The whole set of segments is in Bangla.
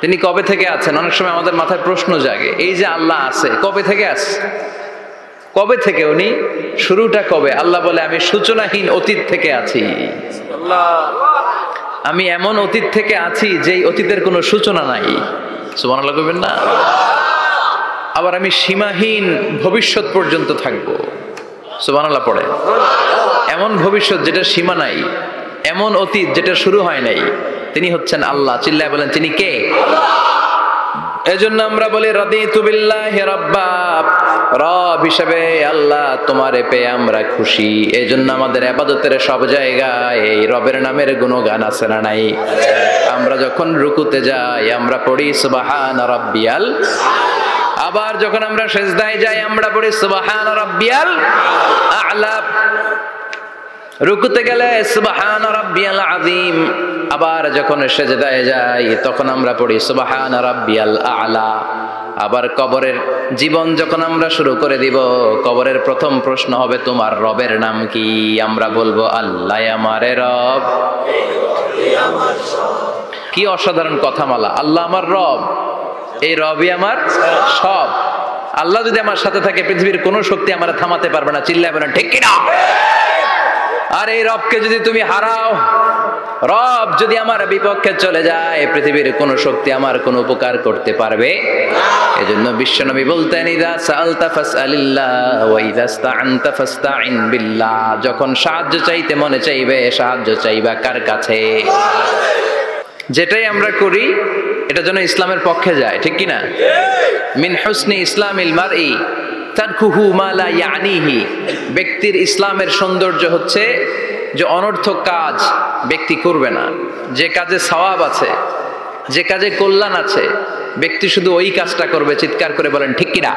তিনি কবে থেকে আছেন? অনেক সময় আমাদের মাথায় প্রশ্ন জাগে, এই যে আল্লাহ আছে কবে থেকে আছে? কবে থেকে? উনি শুরুটা কবে? আল্লাহ বলে আমি সূচনাহীন অতীত থেকে আছি। আমি এমন অতীত থেকে আছি যেই অতীতের কোনো সূচনা নাই। সুবহানাল্লাহ কইবেন না? আবার আমি সীমাহীন ভবিষ্যৎ পর্যন্ত থাকবো। সুবহানাল্লাহ পড়ে। এমন ভবিষ্যৎ যেটা সীমা নাই, এমন অতীত যেটা শুরু হয় নাই, তিনি হচ্ছেন আল্লাহ। চিল্লায় বলেন তিনি কে? এজন্য আমরা বলি রাদিতু বিল্লাহি রাব্বা, রব হিসেবে আল্লাহ তোমারে পেয়ে আমরা খুশি। এজন্য আমাদের ইবাদতের সব জায়গায় এই রবের নামের গুণগান আছে না নাই? আমরা যখন রুকুতে যাই আমরা পড়ি সুবহানা রাব্বিয়াল, আবার যখন আমরা সিজদায় যাই আমরা পড়ি সুবহানা রাব্বিয়াল আ'লা। রুকুতে গেলে সুবহানা রাব্বিয়াল আযীম, আবার যখন সিজদায় যাই তখন আমরা পড়ি সুবহানা রাব্বিয়াল আ'লা। আবার কবরের জীবন যখন আমরা শুরু করে দিব, কবরের প্রথম প্রশ্ন হবে তোমার রবের নাম কি? আমরা বলবো আল্লাহ আমারে রব। কি অসাধারণ কথামালা! আল্লাহ আমার রব, এই রবই আমার সব। আল্লাহ যদি আমার সাথে থাকে পৃথিবীর কোনো শক্তি আমার থামাতে পারবে না। চিল্লায় বলেন ঠিক কিনা? আর এই রবকে যদি তুমি হারাও, রব যদি আমার বিপক্ষে চলে যায়, পৃথিবীর কোন শক্তি আমার কোন উপকার করতে পারবে না। এজন্য বিশ্বনবী বলতেন ইযা সাআলতা ফাসআলিল্লাহ ওয়া ইযা ইসতাআনতা ফাসতাইন বিল্লাহ। যখন সাহায্য চাইতে মনে চাইবে, সাহায্য চাইবা কার কাছে? যেটাই আমরা করি এটা যেন ইসলামের পক্ষে যায়, ঠিক কি না? মিন হুসনি ইসলামিল মারই তারকুহু মা লা ইয়ানিহি। ব্যক্তির ইসলামের সৌন্দর্য হচ্ছে যে অনর্থক কাজ ব্যক্তি করবে না। যে কাজে সওয়াব আছে, যে কাজে কল্যাণ আছে, ব্যক্তি শুধু ওই কাজটা করবে। চিৎকার করে বলেন ঠিক কি না?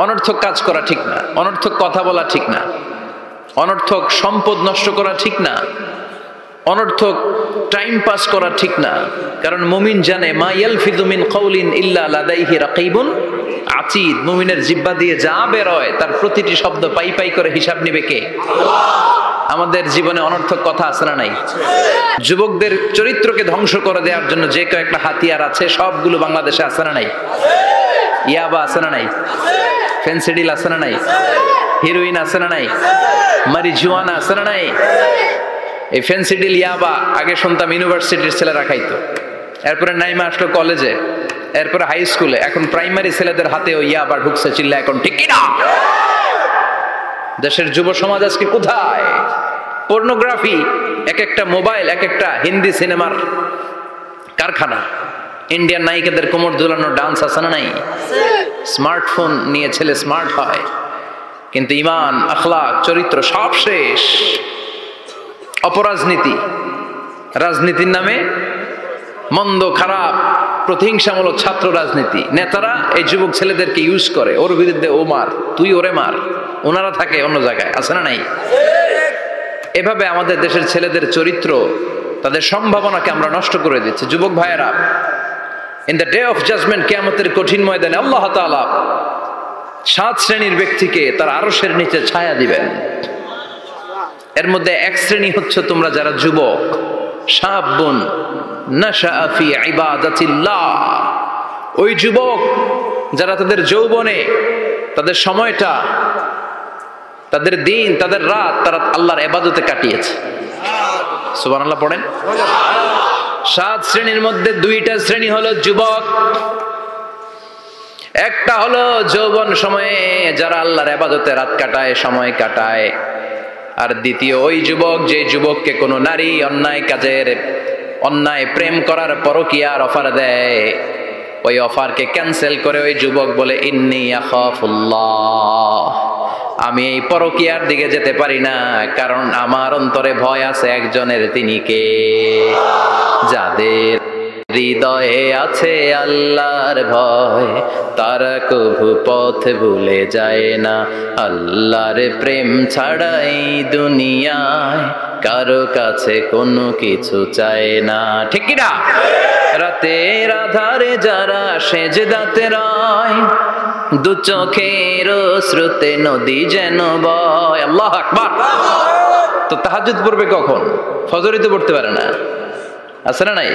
অনর্থক কাজ করা ঠিক না, অনর্থক কথা বলা ঠিক না, অনর্থক সম্পদ নষ্ট করা ঠিক না, অনর্থক টাইম পাস করা ঠিক না। কারণ মুমিন জানে মা ইয়ালফিযু মিন কাউলিন ইল্লা লাদাইহি রাকিবুন আতীদ। মুমিনের জিহ্বা দিয়ে যা বের হয় তার প্রতিটি শব্দ পাই পাই করে হিসাব নেবে কে? আমাদের জীবনে অনর্থক কথা আছে না নাই? যুবকদের চরিত্রকে ধ্বংস করে দেওয়ার জন্য যে কয়েকটা হাতিয়ার আছে সবগুলো বাংলাদেশে আছে না নাই? ইয়াবা আছে না নাই? ফেন্সিডিল আছে না নাই? হিরোইন আছে না নাই? মারিজুয়ানা আছে না নাই? এই ফেন্সিডিল ইয়াবা আগে শুনতাম ইউনিভার্সিটির ছেলেরা খাইতো, এরপরে নাইমা আসলো কলেজে, এরপরে হাই স্কুলে, এখন প্রাইমারি ছেলেদের হাতেও ইয়াবা ঢুকছে। চিল্লা এখন ঠিক কিনা? দেশের যুব সমাজ আজকে কোথায়? পর্নোগ্রাফি, এক একটা মোবাইল এক একটা হিন্দি সিনেমার কারখানা। ইন্ডিয়ান নায়িকাদের কোমর দুলানো ডান্স আছে না নাই? স্মার্টফোন নিয়ে ছেলে স্মার্ট হয়, কিন্তু ইমান, আখলাক, চরিত্র সব শেষ। অপরাজনীতি, রাজনীতির নামে মন্দ খারাপ প্রতিহিংসামূলক ছাত্র রাজনীতি। নেতারা এই যুবক ছেলেদেরকে ইউজ করে, ওর বিরুদ্ধে ও মার, তুই ওরে মার, ওনারা থাকে অন্য জায়গায়, আছে না নাই? এভাবে আমাদের দেশের ছেলেদের চরিত্র, তাদের সম্ভাবনাকে আমরা নষ্ট করে দিচ্ছি। যুবক ভাইয়েরা, in the day of judgement, কিয়ামতের কঠিন ময়দানে আল্লাহ তাআলা 7 শ্রেণীর ব্যক্তিকে তার আরশের নিচে ছায়া দিবেন। এর মধ্যে এক শ্রেণী হচ্ছে তোমরা যারা যুবক, শাবুন নাশাআ ফি ইবাদাতিল্লাহ। ওই যুবক যারা তাদের যৌবনে, তাদের সময়টা, তাদের দিন, তাদের রাত তারা আল্লাহর ইবাদতে কাটিয়েছে। সুবহানাল্লাহ পড়েন। 7 শ্রেণীর মধ্যে 2টা শ্রেণী হলো যুবক। একটা হলো যৌবন সময়ে যারা আল্লাহর ইবাদতে রাত কাটায়, সময় কাটায়। আর দ্বিতীয় ওই যুবক যে যুবককে কোনো নারী অন্যায় কাজের, অন্যায় প্রেম করার পরকীয়ার অফার দেয়, ওই অফারকে ক্যান্সেল করে ওই যুবক বলে ইন্নী আখাফুল্লাহ, আমি এই পরকীয়ার দিকে যেতে পারি না, কারণ আমার অন্তরে ভয় আছে একজনের, তিনি কে? যাদের হৃদয়ে আছে আল্লাহর ভয়, তারা কভু পথ ভুলে যায় না। আল্লাহর প্রেম ছাড়া এই দুনিয়ায় কারো কাছে কোনো কিছু চায় না, ঠিক কি না? রাতের আধারে যারা সেজদাতে রয়, দু চোখের শ্রুতে নদী যেন বয়। আল্লাহু আকবার। তো তাহাজ্জুদ পড়বে কখন? ফজরই তো পড়তে পারে না। আছে না নাই?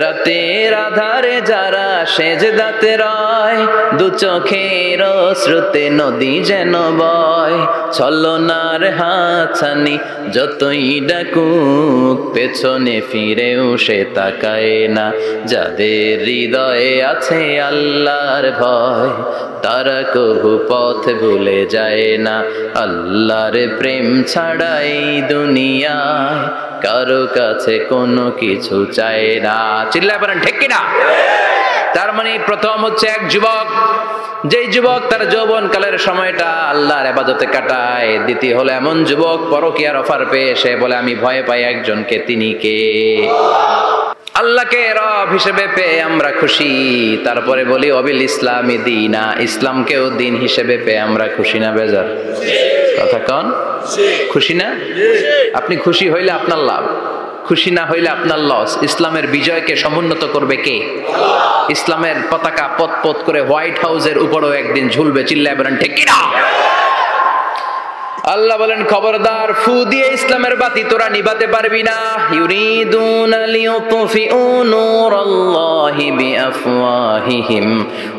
রাতের আধারে যারা সেজদাতে রয়, দু চোখের শ্রুতে নদী যেন বয়, ছলনার হাতছানি যতই ডাকুক পেছনে ফিরেও সে তাকায় না। যাদের হৃদয়ে আছে আল্লাহর ভয়, তারা কবু পথ ভুলে যায় না। আল্লাহর প্রেম ছাড়া এই দুনিয়ায় কারো কাছে কোনো কিছু চায় না। চিল্লায় বলেন ঠিক কিনা? তার মানে প্রথম হচ্ছে এক যুবক, যেই যুবক তার যৌবন কালের সময়টা আল্লাহর ইবাদতে কাটায়। দ্বিতীয় হলো এমন যুবক পরকীয়ার অফার পেয়ে সে বলে আমি ভয় পাই একজনকে, তিনি কে? আল্লাহকে রব হিসেবে পেয়ে আমরা খুশি। তারপরে বলি অবিল ইসলামী দিনা, ইসলামকেও দিন হিসেবে পেয়ে আমরা খুশি না বেজার? কথা কন, খুশি না? আপনি খুশি হইলে আপনার লাভ, খুশি না হইলে আপনার লস। ইসলামের বিজয়কে সমুন্নত করবে কে? ইসলামের পতাকা পথ পথ করে হোয়াইট হাউসের উপরেও একদিন ঝুলবে। চিল্লায় বলেন ঠিক কিনা? আল্লাহ বলেন খবরদার, ফু দিয়ে ইসলামের বাতি তোরা নিভাতে পারবি না। ইউরিদুনা লিয়ুতফিউ নূরাল্লাহি বিআফওয়াহিহিম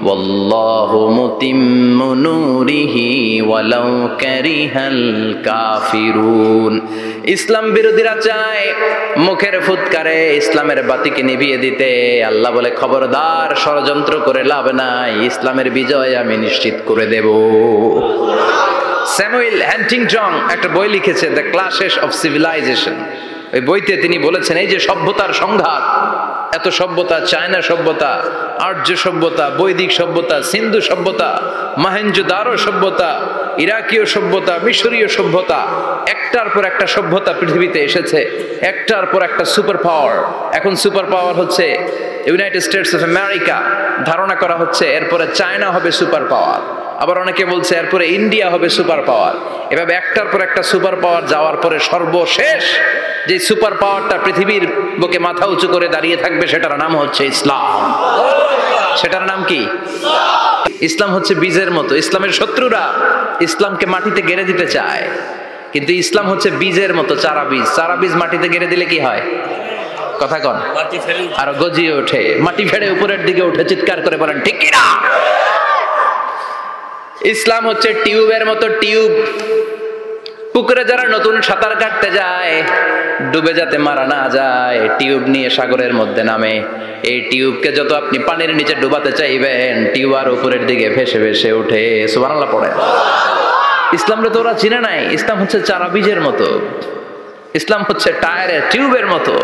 ওয়াল্লাহু মুতিম্মু নূরিহি ওয়ালাউ কারিহাল কাফিরুন। ইসলাম বিরোধীরা চায় মুখের ফুৎকারে ইসলামের বাতিকে নিভিয়ে দিতে। আল্লাহ বলে খবরদার, ষড়যন্ত্র করে লাভ নাই, ইসলামের বিজয় আমি নিশ্চিত করে দেব। স্যামুয়েল হ্যান্টিংটন একটা বই লিখেছে, দ্য ক্লাশেস অফ সিভিলাইজেশন। ওই বইতে তিনি বলেছেন এই যে সভ্যতার সংঘাত, এত সভ্যতা, চায়না সভ্যতা, আর্য সভ্যতা, বৈদিক সভ্যতা, সিন্ধু সভ্যতা, মহেঞ্জোদারো সভ্যতা, ইরাকীয় সভ্যতা, মিশরীয় সভ্যতা, একটার পর একটা সভ্যতা পৃথিবীতে এসেছে, একটার পর একটা সুপার পাওয়ার। এখন সুপার পাওয়ার হচ্ছে ইউনাইটেড স্টেটস অফ আমেরিকা, ধারণা করা হচ্ছে এরপরে চায়না হবে সুপার পাওয়ার, আবার অনেকে বলছে এরপরে ইন্ডিয়া হবে সুপার পাওয়ার। এভাবে একটার পর একটা সুপার পাওয়ার যাওয়ার পরে সর্বশেষ যে সুপার পাওয়ারটা পৃথিবীর বুকে মাথা উঁচু করে দাঁড়িয়ে থাকবে সেটার নাম হচ্ছে ইসলাম। সেটার নাম কি? ইসলাম হচ্ছে বীজের মতো। ইসলামের শত্রুরা ইসলামকে মাটিতে গেড়ে দিতে চায়, কিন্তু ইসলাম হচ্ছে বীজের মতো, চারা বীজ। চারা বীজ মাটিতে গেড়ে দিলে কি হয়? কথা কন, আর গজিয়ে ওঠে, মাটি ফেড়ে উপরের দিকে উঠে চিৎকার করে বলেন ঠিক কিনা? ইসলাম হচ্ছে টিউবের মতো। টিউব, পুকুরে যারা নতুন সাঁতার কাটতে যায় ডুবে যাতে মারা না যায়, টিউব নিয়ে সাগরের মধ্যে নামে। এই টিউবকে যত আপনি পানির নিচে ডুবাতে চাইবেন, টিউব আর উপরের দিকে ভেসে ভেসে উঠে। সুবহানাল্লাহ পড়ে। ইসলামরে তো ওরা চিনে নাই। ইসলাম হচ্ছে চারা বীজের মতো, ইসলাম হচ্ছে টায়ারের টিউবের মতো।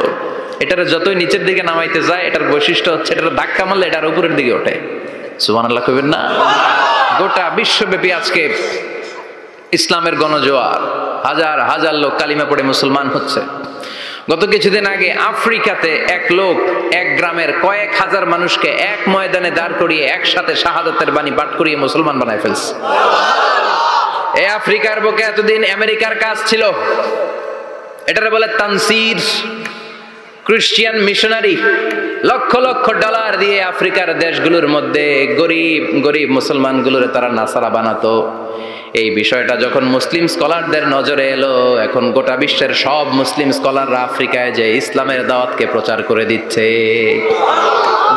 এটার যতই নিচের দিকে নামাইতে যায়, এটার বৈশিষ্ট্য হচ্ছে এটার ধাক্কা মারলে এটার উপরের দিকে ওঠে। সুবহানাল্লাহ কইবেন না? গোটা বিশ্বব্যাপী আজকে ইসলামের গণজোয়ার, হাজার হাজার লোক কালিমা পড়ে মুসলমান হচ্ছে। গত কিছুদিন আগে আফ্রিকাতে এক লোক এক গ্রামের কয়েক হাজার মানুষকে এক ময়দানে দাঁড় করিয়ে একসাথে শাহাদাতের বাণী পাঠ করিয়ে মুসলমান বানায় ফেলছে। এই আফ্রিকার বুকে এতদিন আমেরিকার কাজ ছিল, এটারে বলে Tansir, Christian missionary. Lakh lakh dollar দিয়ে আফ্রিকার দেশগুলোর মধ্যে গরিব গরিব মুসলমানগুলোরে তারা নাসারা বানাতো। এই বিষয়টা যখন মুসলিম স্কলারদের নজরে এলো, এখন গোটা বিশ্বের সব মুসলিম স্কলাররা আফ্রিকায় যে ইসলামের দাওয়াতকে প্রচার করে দিচ্ছে।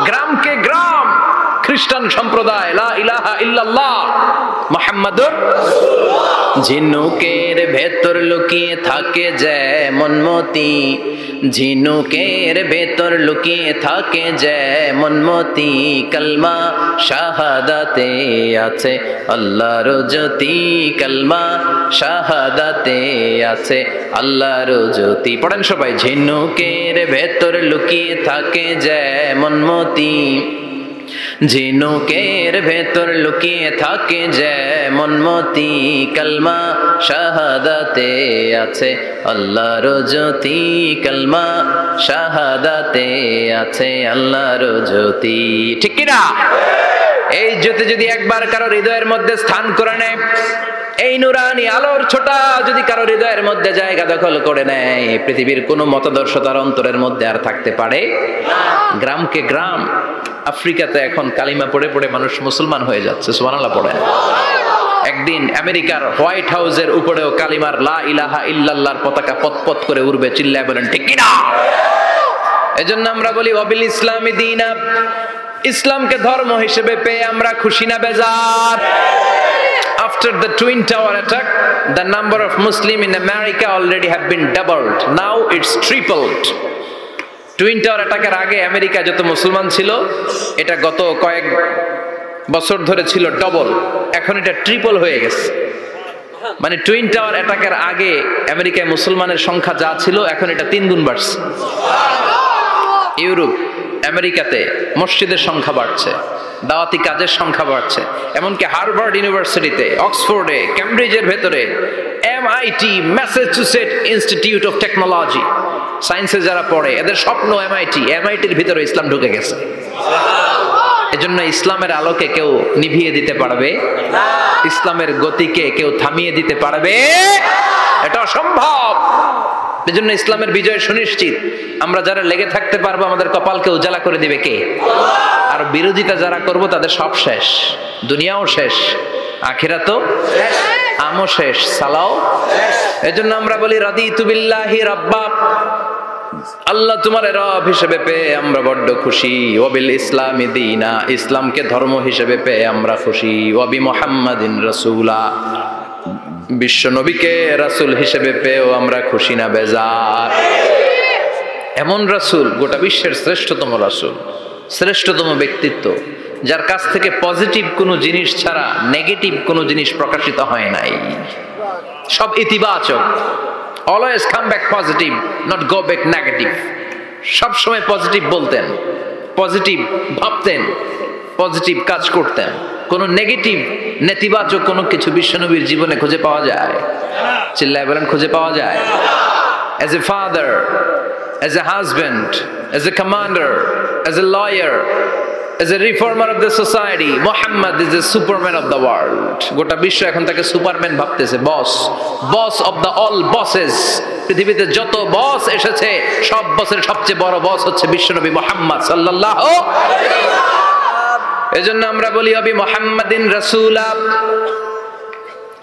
গ্রামকে গ্রাম খ্রিস্টান সম্প্রদায় লা ইলাহা ইল্লাল্লাহ মুহাম্মাদুর রাসূলুল্লাহ। ঝিনুকের ভেতর লুকিয়ে থাকে যেমন মতি, ঝিনুকের ভেতর লুকিয়ে থাকে যেমন মতি, কালমা শাহাদাতে আছে আল্লাহর জ্যোতি, কালমা শাহাদাতে আছে আল্লাহর জ্যোতি। পড়েন সবাই। ঝিনুকের ভেতর লুকিয়ে থাকে যেমন মতি, ঝিনুকের ভেতর লুকিয়ে থাকে যেমন মতি, কালমা শাহাদাতে আছে আল্লাহর জ্যোতি, কালমা শাহাদাতে আছে আল্লাহর জ্যোতি। ঠিক কিনা? এই জ্যোতি যদি একবার কারো হৃদয়ের মধ্যে স্থান করে নেয়, এই নুরানি আলোর ছোটা যদি কারো হৃদয়ের মধ্যে জায়গা দখল করে নেয়, পৃথিবীর কোনো মতাদর্শ তার অন্তরের মধ্যে আর থাকতে পারে না। গ্রামকে গ্রাম আফ্রিকাতে এখন কালিমা পড়ে পড়ে মানুষ মুসলমান হয়ে যাচ্ছে। সুবহানাল্লাহ পড়েন। একদিন আমেরিকার হোয়াইট হাউসের উপরেও কালিমার লা ইলাহা ইল্লাল্লাহর পতাকা পথ পথ করে উড়বে। চিল্লায় বলেন ঠিক কিনা? এজন্য আমরা বলি ওয়াবিল ইসলামি দীনা, ইসলামকে ধর্ম হিসেবে পেয়ে আমরা খুশি না বেজার? After the Twin Tower attack, the number of Muslims in America already have been doubled. Now it's tripled. Twin tower অ্যাটাকের আগে আমেরিকায় যত মুসলমান ছিল, এটা গত কয়েক বছর ধরে ছিল ডবল, এখন এটা ট্রিপল হয়ে গেছে। মানে টুইন টাওয়ার অ্যাটাকের আগে আমেরিকায় মুসলমানের সংখ্যা যা ছিল, এখন এটা 3 গুণ বাড়ছে। ইউরোপ, আমেরিকাতে মসজিদের সংখ্যা বাড়ছে, দাওয়াতি কাজের সংখ্যা বাড়ছে। এমনকি হার্ভার্ড ইউনিভার্সিটিতে, অক্সফোর্ডে, ক্যামব্রিজের ভেতরে, MIT, Massachusetts institute of technology, সায়েন্সে যারা পড়ে এদের স্বপ্ন MITর ভিতরে ইসলাম ঢুকে গেছে। এজন্য ইসলামের আলোকে কেউ নিভিয়ে দিতে পারবে না, ইসলামের গতিকে কেউ থামিয়ে দিতে পারবে, এটা অসম্ভব। এজন্য ইসলামের বিজয় সুনিশ্চিত। আমরা যারা লেগে থাকতে পারবো, আমাদের কপালকে উজালা করে দিবে কে? আর বিরোধিতা যারা করব তাদের সব শেষ, দুনিয়াও শেষ, আখিরাতও শেষ, আমও শেষ, সালাও শেষ। এজন্য আমরা বলি রাদিতু বিল্লাহি রাব্বা, আল্লাহ তোমার রব হিসেবে পেয়ে আমরা বড্ড খুশি। ওয়াবিল ইসলামি দীনা, ইসলামকে ধর্ম হিসেবে পেয়ে আমরা খুশি। ওয়াবি মুহাম্মাদিন রাসূলা, বিশ্ব নবীকে রাসূল হিসেবে পেয়েও আমরা খুশি না বেজার? এমন রাসূল, গোটা বিশ্বের শ্রেষ্ঠতম রাসূল, শ্রেষ্ঠতম ব্যক্তিত্ব, যার কাছ থেকে পজিটিভ কোনো জিনিস ছাড়া নেগেটিভ কোনো জিনিস প্রকাশিত হয় নাই, সব ইতিবাচক। Always come back positive, not go back negative. সব সময় পজিটিভ বলতেন, পজিটিভ ভাবতেন, পজিটিভ কাজ করতেন। কোনো নেগেটিভ, নেতিবাচক কোনো কিছু বিশ্বনবীর জীবনে খুঁজে পাওয়া যায়? চিল্লায় বলেন, খুঁজে পাওয়া যায়? As a father, as a husband, as a commander, as a lawyer, as a reformer of the society, Muhammad is the superman of the world. গোটা বিশ্ব এখন তাকে সুপারম্যান ভাবতেছে, বস অফ দ্য অল বসেস। পৃথিবীতে যত বস এসেছে, সব বসের সবচেয়ে বড় বস হচ্ছে বিশ্বনবী মুহাম্মদ সাল্লাল্লাহু আলাইহি ওয়াসাল্লাম। এজন্য আমরা বলি ওয়াবি মুহাম্মাদিন রাসূলা,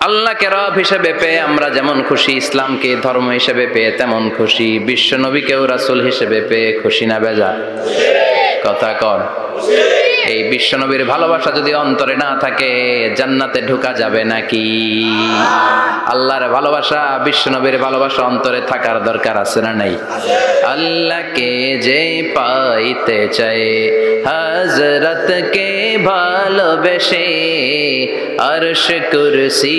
আল্লাহকে রব হিসেবে পেয়ে আমরা যেমন খুশি, ইসলামকে ধর্ম হিসেবে পেয়ে তেমন খুশি। বিশ্ব নবীকেও রাসূল হিসেবে পেয়ে খুশি না বেজার? কথা কর। এই বিশ্ব নবীর ভালোবাসা যদি অন্তরে না থাকে, জান্নাতে ঢোকা যাবে নাকি? আল্লাহর ভালোবাসা, বিশ্ব নবীর ভালোবাসা অন্তরে থাকার দরকার আছে না নাই? আল্লাহকে যে পাইতে চায়, হযরতকে ভালোবেসে, আরশ কুরসি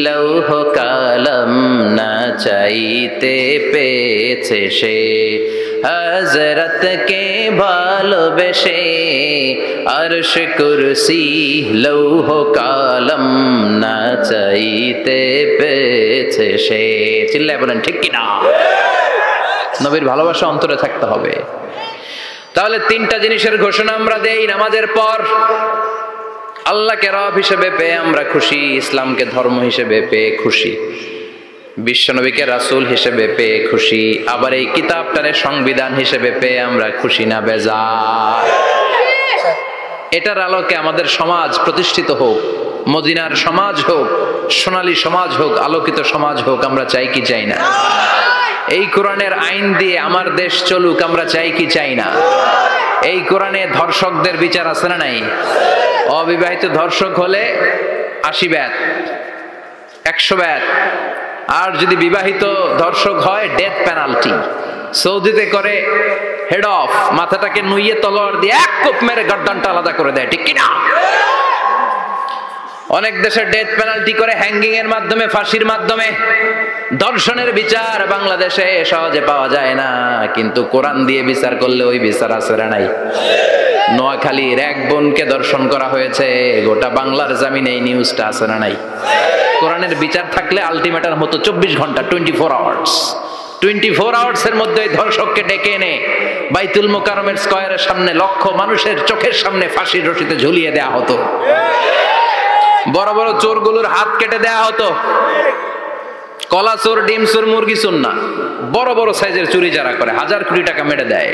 লৌহ কালাম না চাইতে পেয়েছে সে। হযরতকে ভালোবেসে, আরশ কুরসি লৌহ কালাম না চাইতে পেয়েছে সে। চিল্লায় বলেন ঠিক কিনা? নবীর ভালোবাসা অন্তরে থাকতে হবে। তাহলে 3টা জিনিসের ঘোষণা আমরা দেই নামাজের পর। আল্লাহকে রব হিসেবে পেয়ে আমরা খুশি, ইসলামকে ধর্ম হিসেবে পেয়ে খুশি, বিশ্বনবীকে রাসূল হিসেবে পেয়ে খুশি, আবার এই কিতাবটারে সংবিধান হিসেবে পেয়ে আমরা খুশি না বেজার? এটার আলোকে আমাদের সমাজ প্রতিষ্ঠিত হোক, মদিনার সমাজ হোক, সোনালী সমাজ হোক, আলোকিত সমাজ হোক, আমরা চাই কি চাই না? এই কোরআনের আইন দিয়ে আমার দেশ চলুক, আমরা চাই কি চাই না? এই কোরআনে ধর্ষকদের বিচার আছে না নাই? অবিবাহিত ধর্ষক হলে 80 ব্যাট, 100 ব্যাট, আর যদি বিবাহিত ধর্ষক হয় ডেথ পেনাল্টি। সৌদিতে করে হেড অফ, মাথাটাকে নুইয়ে তলোয়ার দিয়ে এক কোপ মেরে গর্দানটা আলাদা করে দেয়, ঠিক কিনা? অনেক দেশে ডেথ পেনাল্টি করে হ্যাঙ্গিং এর মাধ্যমে, ফাঁসির মাধ্যমে। ধর্ষণের বিচার বাংলাদেশে সহজে পাওয়া যায় না, কিন্তু কোরআন দিয়ে বিচার করলে ওই বিচার আছে না নাই? নোয়াখালীর এক বোনকে ধর্ষণ করা হয়েছে, গোটা বাংলার জামিনে এই নিউজটা আছে না নাই? কোরআনের বিচার থাকলে আলটিমেটার মতো 24 ঘন্টা, 24 আওয়ার্স, 24 আওয়ার্সের মধ্যে ধর্ষককে ডেকে এনে বাইতুল মোকাররমের স্কয়ারের সামনে লক্ষ মানুষের চোখের সামনে ফাঁসির রশিতে ঝুলিয়ে দেয়া হতো। বড় বড় চোরগুলোর হাত কেটে দেয়া হতো। কলা চোর, ডিম চোর, মুরগি চোর না, বড় বড় সাইজের চুরি যারা করে 1000 কোটি টাকা মেরে দেয়,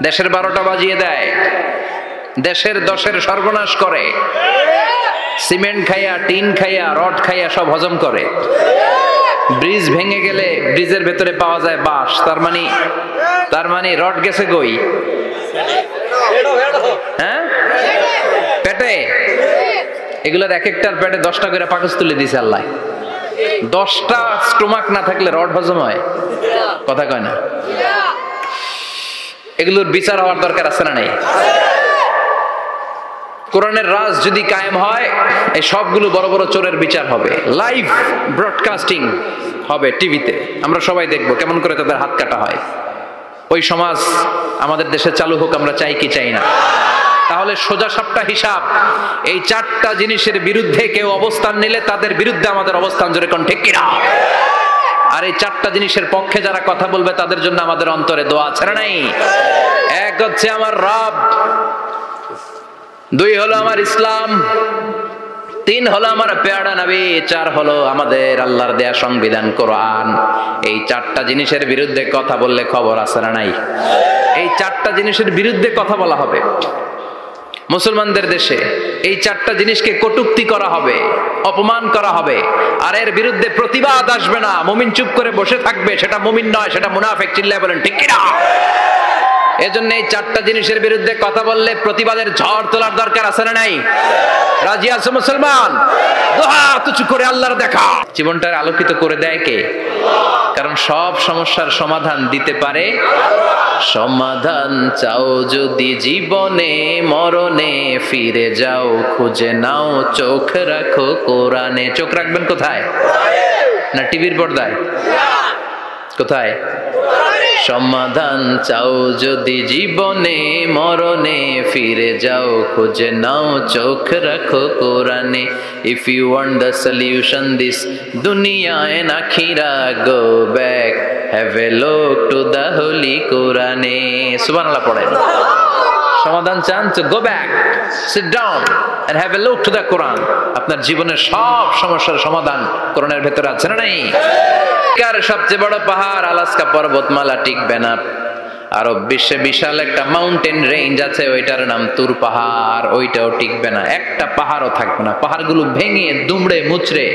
দেশের 12টা বাজিয়ে দেয়, দেশের 10-এর সর্বনাশ করে, সিমেন্ট খাইয়া, টিন খাইয়া, রড খাইয়া সব হজম করে। ব্রিজ ভেঙে গেলে ব্রিজের ভেতরে পাওয়া যায় বাঁশ, তার মানে রড গেছে কই? হ্যাঁ, পেটে। এগুলোর এক একটার পেটে 10টা করে পাকস্থলী দিয়েছে আল্লাহ। 10টা স্টোমাক না থাকলে রড হজম হয়? কথা কয় না। এগুলোর বিচার হওয়ার দরকার আছে না নাই? কোরআনের রাজ যদি কায়েম হয়, এই সবগুলো বড় বড় চোরের বিচার হবে, লাইভ ব্রডকাস্টিং হবে টিভিতে, আমরা সবাই দেখবো কেমন করে তাদের হাত কাটা হয়। ওই সমাজ আমাদের দেশে চালু হোক, আমরা চাই কি চাই না? তাহলে সোজা সাপটা হিসাব, এই 4টা জিনিসের বিরুদ্ধে কেউ অবস্থান নিলে তাদের বিরুদ্ধে আমাদের অবস্থান, জোরে কোন ঠিক কিনা? আর এই 4টা জিনিসের পক্ষে যারা কথা বলবে তাদের জন্য আমাদের অন্তরে দোয়া আছে না নাই? এক হচ্ছে আমার রব, 2 হলো আমার ইসলাম, 3 হলো আমার পেয়ারা নবী, 4 হলো আমাদের আল্লাহর দেয়া সংবিধান কোরআন। এই 4টা জিনিসের বিরুদ্ধে কথা বললে খবর আছে না নাই? এই 4টা জিনিসের বিরুদ্ধে কথা বলা হবে মুসলমানদের দেশে। এই 4টা জিনিসকে কটূক্তি করা হবে, অপমান করা হবে, আর এর বিরুদ্ধে প্রতিবাদ আসবে না। মুমিন চুপ করে বসে থাকবে, সেটা মুমিন নয়, সেটা মুনাফিক। চিল্লায় বলেন ঠিক কিনা? এজন্য এই 4টা জিনিসের বিরুদ্ধে কথা বললে প্রতিবাদের ঝড় তোলার দরকার আছে না নাই? রাজি আছো মুসলমান? দুহাত উঁচু করে আল্লাহর দেখা। জীবনটা আলোকিত করে দেয় কে? কারণ সব সমস্যার সমাধান দিতে পারে। সমাধান চাও যদি জীবনে, মরণে ফিরে যাও, খুঁজে নাও, চোখ রাখো কোরআনে। চোখ রাখবেন কোথায়? না টিভির পর্দায়? কোথায়? সমাধান চাও যদি জীবনে, মরণে ফিরে যাও, খুঁজে নাও, চোখ রাখো কোরআনে। If you want the solution this দুনিয়া এন্ড আখিরা, go back, have a look to the holy কোরআনে। সুবহানাল্লাহ পড়েন। সমাধান চান তো go back, sit down and have a look to the Quran. আপনার জীবনের সব সমস্যার সমাধান কোরআনের ভেতরে আছে না নাই? কার সবচেয়ে বড় পাহাড় আলাস্কা পর্বতমালা টিকবে না। আরব বিশ্বে বিশাল একটা মাউন্টেন রেঞ্জ আছে, ওইটার নাম তুর পাহাড়, ওইটাও টিকবে না। একটা পাহাড়ও থাকবে না। পাহাড়গুলো ভেঙে দুমড়ে মুচড়ে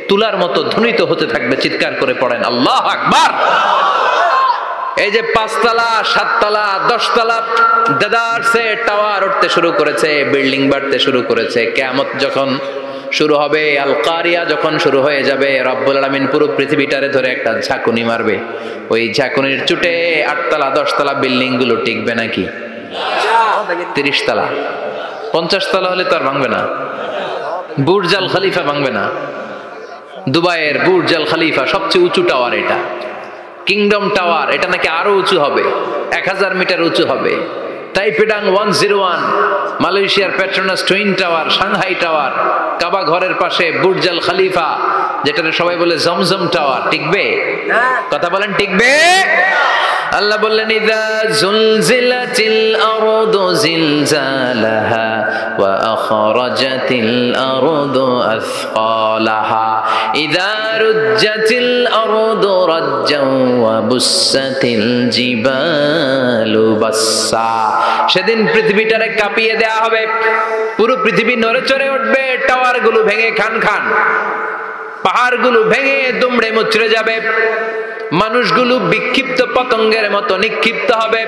তুলার মতো ধ্বনিত হতে থাকবে। চিৎকার করে পড়েন আল্লাহু আকবার। এই যে 5 তলা, 7 তলা, 10 তলা দেদারসে টাওয়ার উঠতে শুরু করেছে, বিল্ডিং বাড়তে শুরু করেছে। কিয়ামত যখন শুরু হবে, আল কারিয়া যখন শুরু হয়ে যাবে, রব্বুল আলামিন পুরো পৃথিবীটারে ধরে একটা ঝাঁকুনি মারবে। ওই ঝাঁকুনির চুটে 8 তলা 10 তলা বিল্ডিং গুলো টিকবে নাকি? 30 তলা 50 তলা হলে তো আর ভাঙবে না। বুর্জ আল খলিফা ভাঙবে না। দুবাইয়ের বুর্জ আল খলিফা সবচেয়ে উঁচু টাওয়ার, এটা কিংডম টাওয়ার। এটা নাকি আরো উঁচু হবে, 1000 মিটার উঁচু হবে। তাইপেডাং 101, মালয়েশিয়ার Petronas twin tower, Shanghai tower, Kaaba ঘরের পাশে বুর্জ আল খলিফা, যেটা সবাই বলে জমজম টাওয়ার, টিকবে? কথা বলেন টিকবে? আল্লাহ বললেন ইযা জুলজিলাতিল আরদু জিলজালাহা ওয়া আখরাজাতিল আরদু আসকালাহা ইযা রুজ্জাতিল আরদু রাজ্জাও ওয়া বুসাতিল জিবালু বাসসা। সেদিন পৃথিবীটারে কাঁপিয়ে দেয়া হবে, পুরো পৃথিবী নড়ে চড়ে উঠবে, টাওয়ারগুলো ভেঙে খান খান, পাহাড়গুলো ভেঙে দুমড়ে মুচড়ে যাবে, মানুষগুলো বিক্ষিপ্ত পতঙ্গের মতো নিক্ষিপ্ত হবে।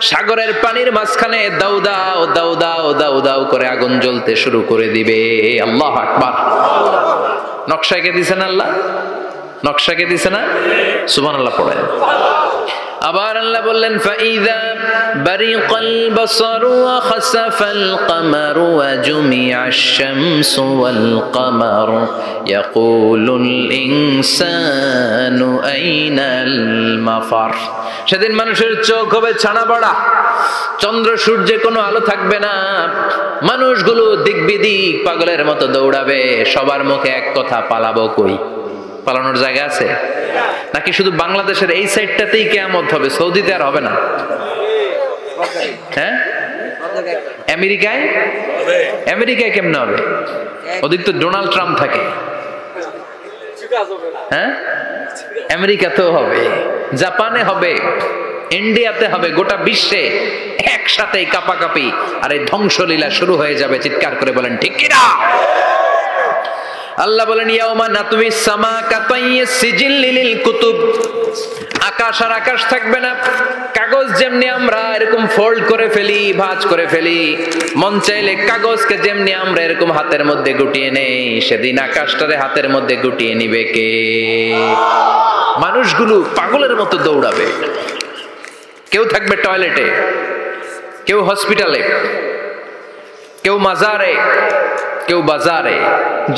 সাগরের পানির মাঝখানে দাউ দাউ দাউ দাউ দাউ দাউ করে আগুন জ্বলতে শুরু করে দিবে। আল্লাহু আকবার। নকশা কে দিছেন আল্লাহ? নকশা কে দিছে না? সুবহানাল্লাহ পড়েন। আবার আল্লাহ বললেন ফাইযা বারিকাল বাসারু ওয়া খাসাফাল কামারু ওয়া জুমিআশ শামসু ওয়াল কামার ইয়াকুলুল ইনসানু আইনাল মাফার। সেদিন মানুষের চোখ হবে ছানা বড়া, চন্দ্র সূর্যে কোনো আলো থাকবে না, মানুষগুলো দিক বিদিক পাগলের মতো দৌড়াবে। সবার মুখে এক কথা, পালাবো কই? পালানোর জায়গা আছে নাকি শুধু বাংলাদেশের এই সাইডটাতেই কিয়ামত হবে? সৌদিতে আর হবে না? হ্যাঁ, আমেরিকায়? আমেরিকায় কেমনে হবে? ওদিক তো ডোনাল্ড ট্রাম্প থাকে। হ্যাঁ, আমেরিকাতেও হবে, জাপানে হবে, ইন্ডিয়াতে হবে, গোটা বিশ্বে একসাথে কাপাকাপি আর এই ধ্বংসলীলা শুরু হয়ে যাবে। চিৎকার করে বলেন ঠিক কিনা? আল্লাহ বলেন ইয়াউমা নাতুমিস সামা কাতাইয়িস সিজিল লিল কুতুব, আকাশ আর আকাশ থাকবে না। কাগজ যেমনি আমরা এরকম ফোল্ড করে ফেলি, ভাঁজ করে ফেলি, মন চাইলে কাগজকে যেমনি আমরা এরকম হাতের মধ্যে গুটিয়ে নেই, সেদিন আকাশটারে হাতের মধ্যে গুটিয়ে নিবে কে? মানুষগুলো পাগলের মতো দৌড়াবে। কেউ থাকবে টয়লেটে, কেউ হসপিটালে, কেউ মাজারে, কেউ বাজারে,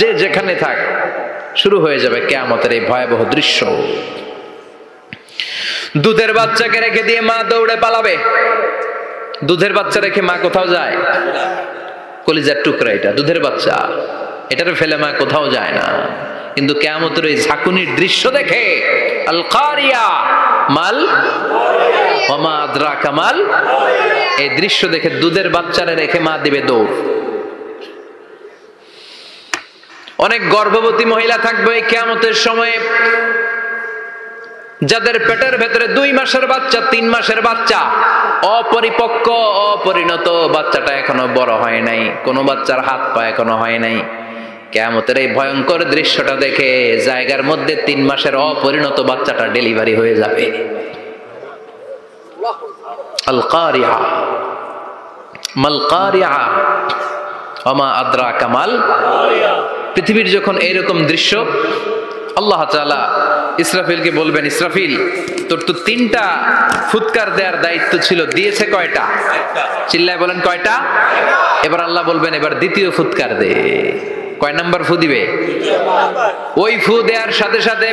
যে যেখানে থাক, শুরু হয়ে যাবে কিয়ামতের এই ভয়াবহ দৃশ্য। দুধের বাচ্চাকে রেখে দিয়ে মা দৌড়ে পালাবে। দুধের বাচ্চা রেখে মা কোথাও যায়? কলিজার টুকরা এটা, দুধের বাচ্চা, এটারে ফেলে মা কোথাও যায় না। কিন্তু কিয়ামতের এই ঝাঁকুনির দৃশ্য দেখে আল কারিয়া মাল ওয়া মা আদরাকা মাল, এই দৃশ্য দেখে দুধের বাচ্চারে রেখে মা দিবে দৌড়। অনেক গর্ভবতী মহিলা থাকবে এই কিয়ামতের সময়ে, যাদের পেটের ভেতরে 2 মাসের বাচ্চা, 3 মাসের বাচ্চা, অপরিপক্ক অপরিণত, বাচ্চাটা এখনো বড় হয় নাই, কোনো বাচ্চার হাত পা এখনো হয় নাই। কিয়ামতের এই ভয়ঙ্কর দৃশ্যটা দেখে জায়গার মধ্যে 3 মাসের অপরিণত বাচ্চাটা ডেলিভারি হয়ে যাবে। আল কারিয়া মাল কারিয়া ওয়া মা আদরাকা মাল। পৃথিবীর যখন এইরকম দৃশ্য, আল্লাহ তাআলা ইসরাফিলকে বলবেন, ইসরাফিল তোর তো 3টা ফুৎকার দেওয়ার দায়িত্ব ছিল, দিয়েছে কয়টা? চিল্লায় বলেন কয়টা? এবার আল্লাহ বলবেন এবার দ্বিতীয় ফুৎকার দে। কয় নাম্বার ফু দিবে? ওই ফু দেওয়ার সাথে সাথে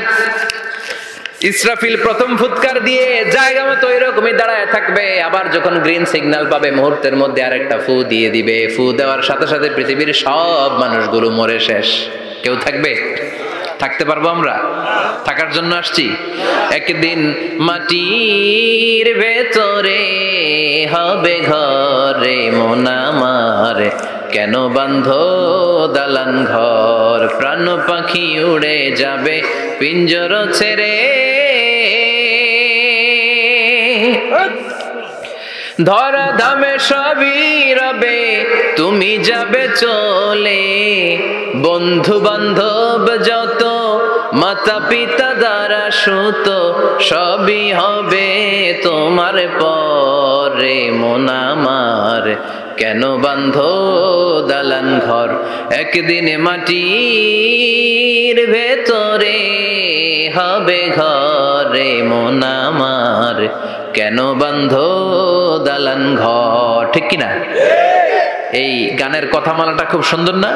ইসরাফিল প্রথম ফুৎকার দিয়ে জায়গা মতো এরকমই দাঁড়ায় থাকবে। আবার যখন গ্রিন সিগন্যাল পাবে মুহূর্তের মধ্যে আরেকটা ফু দিয়ে দিবে। ফু দেওয়ার সাথে সাথে পৃথিবীর সব মানুষগুলো মরে শেষ। কেউ থাকবে? থাকতে পারবো আমরা? থাকার জন্য আসছি। একদিন মাটির ভেতরে হবে ঘরে মন আমার, কেন বাঁধো দালান ঘর, প্রাণ পাখি উড়ে যাবে পিঞ্জর ছেড়ে, ধরা ধামে সবই রবে তুমি যাবে চলে, বন্ধু বান্ধব যত মাতা পিতা দ্বারা সুত সবই হবে তোমার পরে মন আমার, কেন বাঁধো দালান ঘর। একদিন মাটির ভেতরে হবে ঘরে মন আমার, কেন বাঁধো দালান ঘর। ঠিক কিনা? এই গানের কথামালাটা খুব সুন্দর না?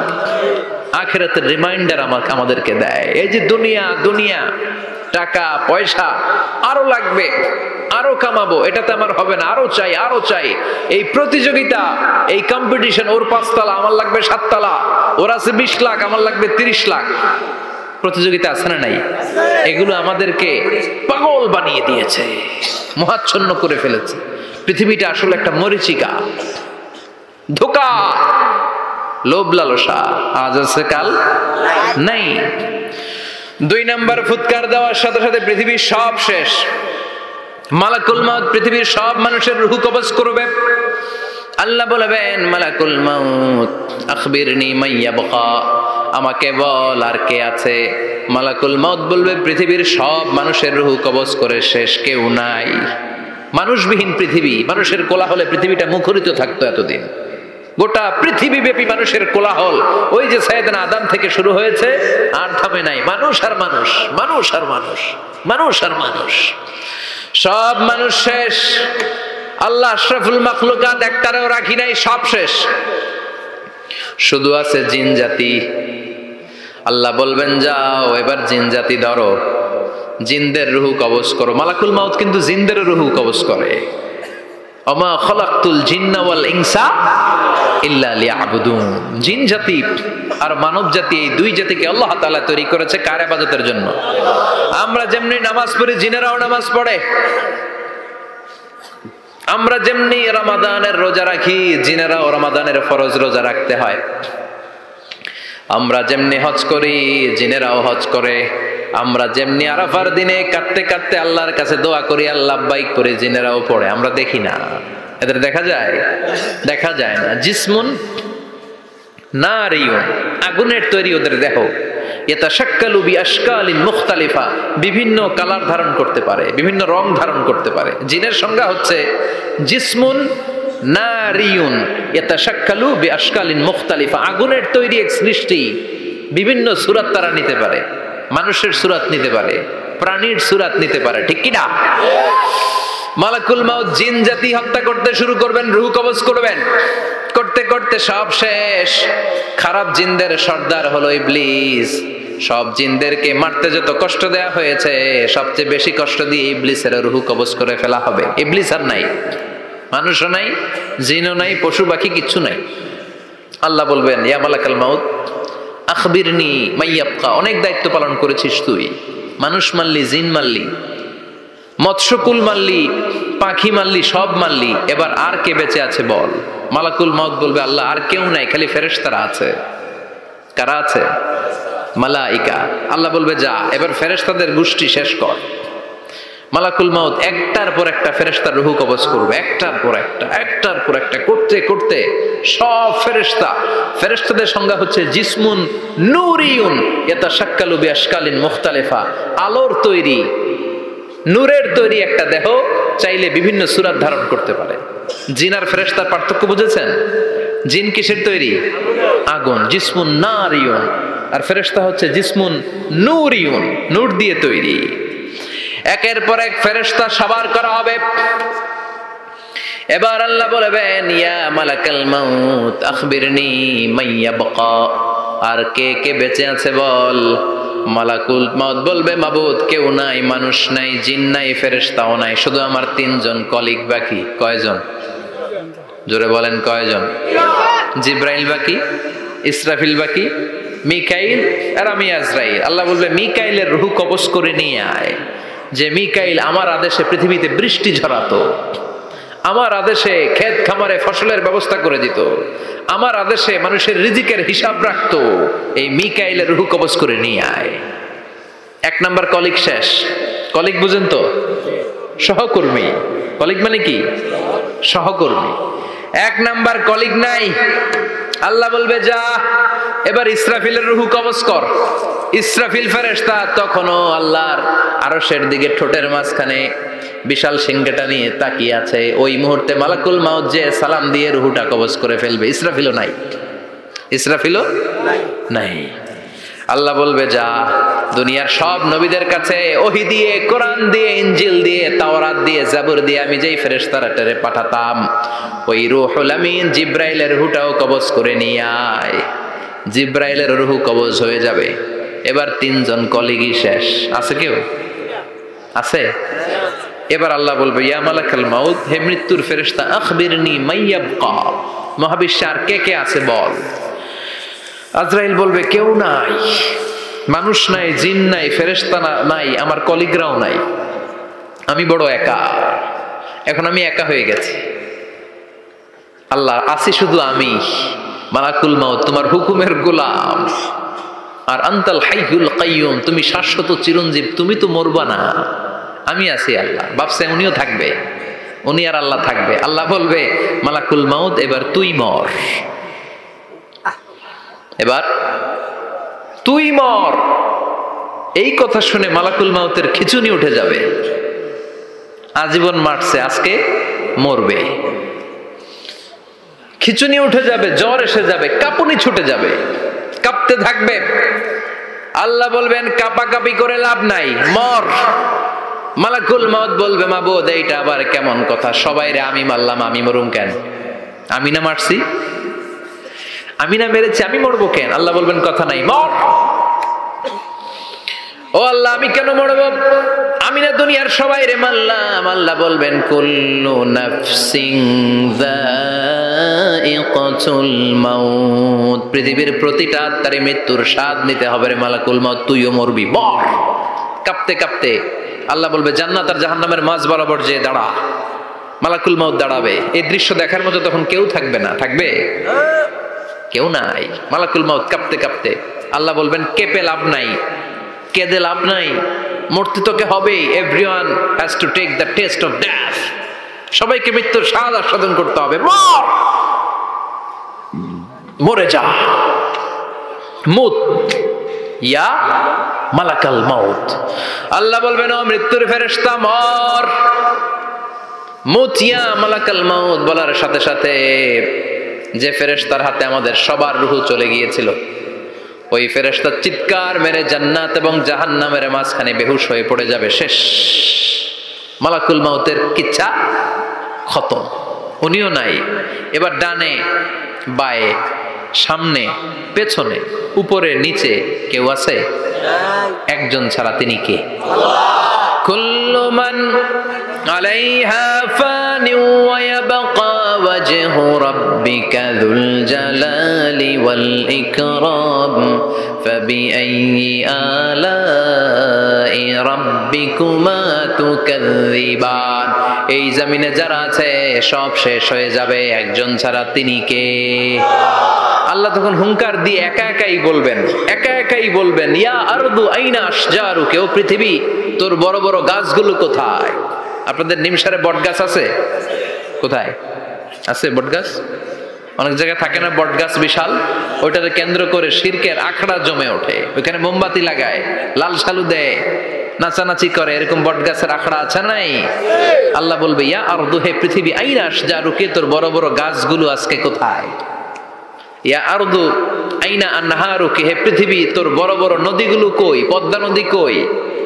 আখিরাতের রিমাইন্ডার আমাদেরকে দেয়। এই যে দুনিয়া দুনিয়া, টাকা পয়সা আরো লাগবে, আরো কামাবো, এটাতে আমার হবে না, আরো চাই আরো চাই। এই প্রতিযোগিতা, এই কম্পিটিশন, ওর 5 তলা আমার লাগবে 7 তলা, ওর আছে 20 লাখ আমার লাগবে 30 লাখ। প্রতিযোগিতা আছে না নাই? এগুলো আমাদেরকে পাগল বানিয়ে দিয়েছে, মোহাচ্ছন্ন করে ফেলেছে। পৃথিবীটা আসলে একটা মরীচিকা, ধোঁকা, লোভ লালসা, আজ আছে কাল নাই। 2 নাম্বার ফুৎকার দেওয়ার সাথে সাথে পৃথিবীর সব শেষ। মালাকুল মাউত পৃথিবীর সব মানুষের রূহ কবজ করবে। আল্লাহ বলবেন মালাকুল মাউত আখবিরনি মাইয়াবকা, আমাকে বল আর কে আছে। মালাকুল মাউত বলবে পৃথিবীর সব মানুষের রূহ কবজ করে শেষ, কেউ নাই। মানুষবিহীন পৃথিবী, মানুষের কোলাহলে পৃথিবীটা মুখরিত থাকতো এতদিন। গোটা পৃথিবী ব্যাপী মানুষের কোলাহল, ওই যে সাইয়েদনা আদম থেকে শুরু হয়েছে, আর থামে নাই। মানুষ আর মানুষ, মানুষ আর মানুষ, মানুষ আর মানুষ, সব মানুষ শেষ। আল্লাহ আশরাফুল মাখলুকাত একটারেও রাখি নাই, সব শেষ। শুধু আছে জিন জাতি। আল্লাহ বলবেন যাও এবার জিন জাতি ধরো, জিনদের রূহ কবজ করো। মালাকুল মাউত কিন্তু জিনদের রূহ কবজ করে। ওমা খলাকতুল জিন্না ওয়াল ইনসা ইল্লা লিয়াবুদুন। জিন জাতি আর মানব জাতি, এই 2 জাতিকে আল্লাহ তাআলা তৈরি করেছে কার ইবাদতের জন্য? আমরা যেমনি নামাজ পড়ি, জিনেরাও নামাজ পড়ে। আমরা যেমনি রমাদানের রোজা রাখি, জিনেরাও রমাদানের ফরজ রোজা রাখতে হয়। আমরা যেমনি হজ করি, জিনেরাও হজ করে। আমরা যেমনি আরাফার দিনে কাঁদতে কাঁদতে আল্লাহর কাছে দোয়া করি, আল্লাহ লাব্বাইক করে, জিনেরাও পড়ে। আমরা দেখি না, এদের দেখা যায়? দেখা যায় না। জিসমুন নারিয়ুন, আগুনের তৈরি ওদের দেহ। ইয়াতাশাক্কালু বিআশকালিন মুখতালিফা, বিভিন্ন কালার ধারণ করতে পারে, বিভিন্ন রং ধারণ করতে পারে। জিনের সংজ্ঞা হচ্ছে জিসমুন নারিয়ুন ইয়াতাশাক্কালু বিআশকালিন মুখতালিফা, আগুনের তৈরি এক সৃষ্টি, বিভিন্ন সূরত তারা নিতে পারে, মানুষের সূরত নিতে পারে, প্রাণীর সূরত নিতে পারে, ঠিক কি না? মালাকুল মাউত জিন জাতি হত্যা করতে শুরু করবেন, রূহ কবজ করবেন, করতে করতে সব শেষ। খারাপ জিনদের সর্দার হলো ইবলিস। সব জিনদেরকে মারতে যত কষ্ট দেয়া হয়েছে, সবচেয়ে বেশি কষ্ট দিয়ে ইবলিসের রূহ কবজ করে ফেলা হবে। ইবলিস আর নাই, মানুষও নাই, জিনও নাই, পশু পাখি কিচ্ছু নাই। আল্লাহ বলবেন, ইয়া মালাকাল মাউত আখবিরনি মাইয়াবকা, অনেক দায়িত্ব পালন করেছিস তুই, মানুষ মারলি, জিন মারলি, মৎস্যকুল মারলি, পাখি মারলি, সব মারলি, এবার আর কে বেঁচে আছে বল। মালাকুল মাউত বলবে, আল্লাহ আর কেউ নাই, খালি ফেরেশতারা আছে। কারা আছে? মালাইকা। আল্লাহ বলবে, যা এবার ফেরেশতাদের গোষ্ঠী শেষ কর। মালাকুল মাউত একটার পর একটা ফেরেশতার রূহ কবজ করবে, একটার পর একটা, একটার পর একটা, করতে করতে সব ফেরেশতা। ফেরেশতাদের সংজ্ঞা হচ্ছে জিসমুন নূরিয়ুন ইয়াতাশাক্কালু বিআশকালিন মুখতালিফা, আলোর তৈরি, নূরের তৈরি একটা দেহ, চাইলে বিভিন্ন সূরত ধারণ করতে পারে। জিন আর ফেরেশতার পার্থক্য বুঝেছেন? জিন কিসের তৈরি? আগুন, জিসমুন নারিয়ুন, আর ফেরেশতা হচ্ছে জিসমুন নূরিয়ুন, নূর দিয়ে তৈরি। একের পর এক ফেরেশতা সবার করা হবে। এবার আল্লাহ বলবেন, ইয়া মালাকাল মাউত আখবিরনি মাইয়াবকা, আর কে কে বেঁচে আছে বল। মালাকুল মাউত বলবে, মাবুদ কেউ নাই, মানুষ নাই, জিন নাই, ফেরেশতাও নাই, শুধু আমার তিনজন কলিগ বাকি। কয়জন? জোরে বলেন কয়জন? জিব্রাইল বাকি, ইসরাফিল বাকি, মিকাইল আর আমি আজরাইল। আল্লাহ বলবে, মিকাইলের রূহ কবজ করে নিয়ে আয়। যে মিকাইল আমার আদেশে পৃথিবীতে বৃষ্টি ঝরাতো, আমার আদেশে ক্ষেত খামারে ফসলের ব্যবস্থা করে দিত, আমার আদেশে মানুষের রিজিকের হিসাব রাখতো, এই মিকাইলের রূহ কবজ করে নিয়ে আয়। এক নাম্বার কলিগ শেষ। কলিগ বুঝেন তো? সহকর্মী। কলিগ মানে কি? সহকর্মী। এক নাম্বার কলিগ নাই। আল্লাহ বলবে, যা এবার ইসরাফিলের রূহ কবজ কর। ইসরাফিল ফেরেশতা তখনও আল্লাহর আরশের দিকে ঠোঁটের মাঝখানে বিশাল সিংহটা নিয়ে তাকিয়ে আছে। ওই মুহূর্তে মালাকুল মাউত যে সালাম দিয়ে রূহটা কবজ করে ফেলবে। ইসরাফিলও নাই, ইসরাফিলও নাই। আল্লাহ বলবে, যা দুনিয়ার সব নবীদের কাছে ওহী দিয়ে, কোরআন দিয়ে, ইনজিল দিয়ে, তাওরাত দিয়ে, জাবুর দিয়ে আমি যেই ফেরেশতারে পাঠাতাম, ওই রূহুল আমিন জিব্রাইলের রূহটাও কবজ করে নিয়ে আয়। জিব্রাইলের রূহ কবজ হয়ে যাবে। এবার তিনজন কলিগই শেষ। আছে কেউ? আছে? এবার আল্লাহ বলবে, ইয়া মালাকাল মাউত, হে মৃত্যুর ফেরেশতা, আখবিরনি মাইয়াবকা, মহাবিশ্বে আর কে কে আছে বল। আজরাইল বলবে, কেউ নাই, মানুষ নাই, জিন নাই, ফেরেশতা নাই, আমার কলিগরাও নাই, আমি বড় একা। এখন আমি একা হয়ে গেছি। আল্লাহ, আছি শুধু আমি। মালাকুল মাউত, তোমার হুকুমের গোলাম। আর আনতাল হাইয়ুল কাইয়ুম, তুমি শাশ্বত চিরঞ্জীব, তুমি তো মরবা না, আমি আছি। আল্লাহ ভাবছে উনিও থাকবে, উনি আর আল্লাহ থাকবে। আল্লাহ বলবে, মালাকুল মাউত এবার তুই মর, এবার তুই মর। এই কথা শুনে মালাকুল মাউতের খিচুনি উঠে যাবে। আজীবন মারছে, আজকে মরবে। খিচুনি উঠে যাবে, জ্বর এসে যাবে, কাঁপুনি ছুটে যাবে, কাঁপতে থাকবে। আল্লাহ বলবেন, কাঁপাকাঁপি করে লাভ নাই, মর। মালাকুল মাউত বলবে, মাবুদ এইটা আবার কেমন কথা? সবাই রে আমি মারলাম, আমি মরুম কেন? আমি না মারছি, আমি না মেরেছি, আমি মরবো কেন? আল্লাহ বলবেন, কথা নাই, মর। ও আল্লাহ, আমি কেন মরবো? আমি না দুনিয়ার সবাই রে মারলাম। আল্লাহ বলবেন, কুল্লু নাফসিন যায়িকাতুল মাউত, পৃথিবীর প্রতিটা আত্মারে মৃত্যুর স্বাদ নিতে হবে রে মালাকুল মাউত, তুইও মরবি, মর। কাঁপতে কাঁপতে আল্লাহ বলবে, জান্নাত আর জাহান্নামের মাঝ বরাবর যে দাঁড়া। মালাকুল মাউত দাঁড়াবে। এই দৃশ্য দেখার মতো তখন কেউ থাকবে না। থাকবে? কেউ নাই। মালাকুল মাউত কাঁপতে কাঁপতে আল্লাহ বলবেন, কেঁপে লাভ নাই, কেঁদে লাভ নাই, মরতে তোকে হবেই। Everyone has to take the test of death, সবাইকে মৃত্যুর স্বাদ আস্বাদন করতে হবে। মর, মরে যা, মুত। ইয়া মালাকাল মাউত। আল্লাহ বলবেন ও মৃত্যুর ফেরেশতা মর, মুত ইয়া মালাকাল মাউত বলার সাথে সাথে যে ফেরেশতার হাতে আমাদের সবার রূহ চলে গিয়েছিল, ওই ফেরেশতা চিৎকার মেরে জান্নাত এবং জাহান্নামের মাঝখানে বেহুশ হয়ে পড়ে যাবে, শেষ। মালাকুল মাউতের কিচ্ছা খতম, উনিও নাই। এবার ডানে বায়ে সামনে পেছনে উপরে নিচে কেউ আছে? একজন ছাড়া, তিনি কে? কুল্লু মান আলাইহা ফানি ওয়া ইয়াবকা ওয়াজহু রাব্বিকা যুল জালালি ওয়াল ইকরাম ফাবিআইয়ি আলাই রাব্বিকুমা তুকাযযিবান। এই জমিনে যারা আছে সব শেষ হয়ে যাবে, একজন ছাড়া, তিনি কে? আল্লাহ তখন হুঙ্কার দিয়ে একা একাই বলবেন ইয়া আরদু আইনা আশজারুকা, ও পৃথিবী তোর বড় বড় গাছগুলো কোথায়? আপনাদের নিমসারে বট গাছ আছে? কোথায় আছে বট গাছ? অনেক জায়গায় থাকে না বট গাছ বিশাল, ওইটাকে কেন্দ্র করে শিরকের আখড়া জমে ওঠে, ওইখানে মোমবাতি লাগায়, লাল সালু দেয়, নাচানাচি করে, এরকম বট গাছের আখড়া আছে নাই? আল্লাহ বলবে ইয়া আরদু, হে পৃথিবী, আইনা আশজারুকা, তোর বড় বড় গাছগুলো আজকে কোথায়? ইয়া আরদু আইনা আনহারুকা, হে পৃথিবী তোর বড় বড় নদীগুলো কই? পদ্মা নদী কই?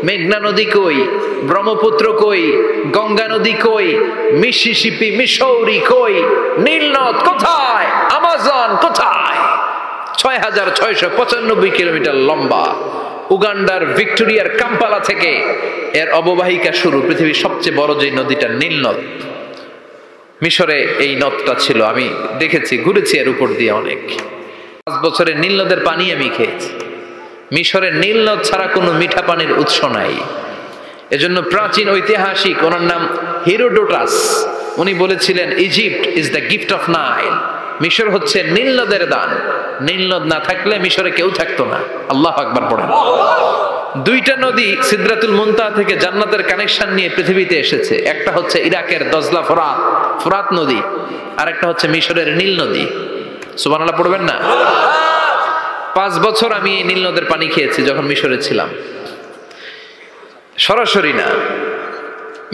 মেঘনা নদী কই? ব্রহ্মপুত্র কই? গঙ্গা নদী কই? মিসিসিপি, মিসৌরি কই? নীল নদ কোথায়? আমাজন কোথায়? ৬৬৯৫ কিলোমিটার লম্বা, উগান্ডার ভিক্টোরিয়ার কাম্পালা থেকে এর অববাহিকা শুরু। পৃথিবীর সবচেয়ে বড় যে নদীটা নীল নদ, মিশরে এই নদটা ছিল, আমি দেখেছি, ঘুরেছি এর উপর দিয়ে অনেক। ৫ বছরে নীল নদের পানি আমি খেয়েছি। মিশরের নীল নদ ছাড়া কোনো মিঠা পানির উৎস নাই। এজন্য প্রাচীন ঐতিহাসিক, ওনার নাম হেরোডোটাস, উনি বলেছিলেন Egypt is the gift of Nile, মিশর হচ্ছে নীল নদের দান। নীল নদ না থাকলে মিশরে কেউ থাকতো না। আল্লাহু আকবার পড়েন। দুইটা নদী সিদরাতুল মুনতাহা থেকে জান্নাতের কানেকশন নিয়ে পৃথিবীতে এসেছে। একটা হচ্ছে ইরাকের দজলা ফোরাত নদী, আর একটা হচ্ছে মিশরের নীল নদী। সুবহানাল্লাহ পড়বেন না? ৫ বছর আমি এই নীল নদের পানি খেয়েছি যখন মিশরে ছিলাম। সরাসরি না,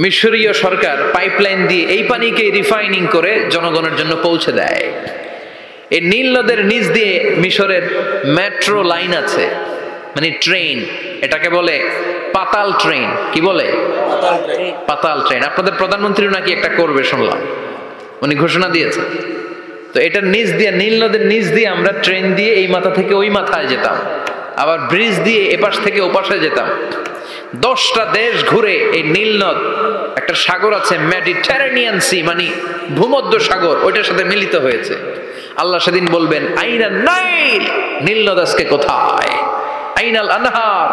মিশরীয় সরকার পাইপলাইন দিয়ে এই পানিকে রিফাইনিং করে জনগণের জন্য পৌঁছে দেয়। এই নীল নদের নিচ দিয়ে মিশরের মেট্রো লাইন আছে, মানে ট্রেন, এটাকে বলে পাতাল ট্রেন। কি বলে? পাতাল ট্রেন। আপনাদের প্রধানমন্ত্রীও নাকি একটা করবে শুনলাম, উনি ঘোষণা দিয়েছে। তো এটার নিচ দিয়ে, নীল নদের নিচ দিয়ে আমরা ট্রেন দিয়ে এই মাথা থেকে ওই মাথায় যেতাম, আবার ব্রিজ দিয়ে এপাশ থেকে ওপাশে যেতাম। 10টা দেশ ঘুরে এই নীল নদ, একটা সাগর আছে মেডিটেরেনিয়ান সি, মানে ভূমধ্য সাগর, ওইটার সাথে মিলিত হয়েছে। আল্লাহ সেদিন বলবেন আইনা নাইল, নীল নদ আজকে কোথায়? আইনাল আনহার,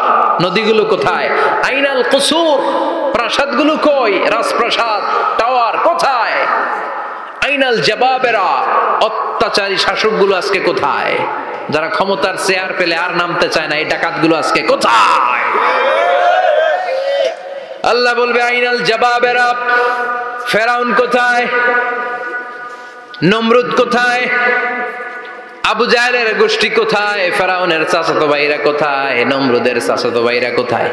নদীগুলো কোথায়? আইনাল কুসুর, প্রাসাদগুলো কই? রাজপ্রাসাদ, টাওয়ার কোথায়? আইনাল জাবাবেরা, অত্যাচারী শাসকগুলো আজকে কোথায়? যারা ক্ষমতার চেয়ার পেলে আর নামতে চায় না, এই ডাকাতগুলো আজকে কোথায়? আল্লাহ বলবে আইনাল জাবাবেরা, ফেরাউন কোথায়? নমরুদ কোথায়? আবু জাহেলের গোষ্ঠী কোথায়? ফেরাউনের চাচাতো ভাইরা কোথায়? নমরুদের চাচাতো ভাইরা কোথায়?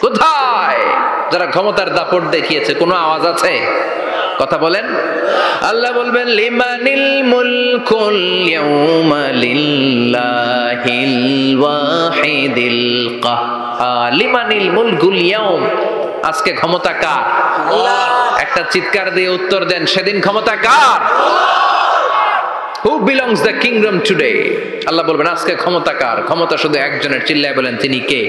কোথায়? যারা ক্ষমতার দাপট দেখিয়েছে, কোনো আওয়াজ আছে? কথা বলেন। আল্লাহ বলবেন লিমানিল মুলকুল ইয়াউমা লিল্লাহিল ওয়াহিদিল কাহ্হার। লিমানিল মুলকুল ইয়াউম, আজকে ক্ষমতা কার? আল্লাহ। একটা চিৎকার দিয়ে উত্তর দেন, সেদিন ক্ষমতা কার? Who belongs the kingdom today? আল্লাহ বলবেন আজকে ক্ষমতা কার? ক্ষমতা শুধু একজনের, চিল্লায় বলেন তিনি কে?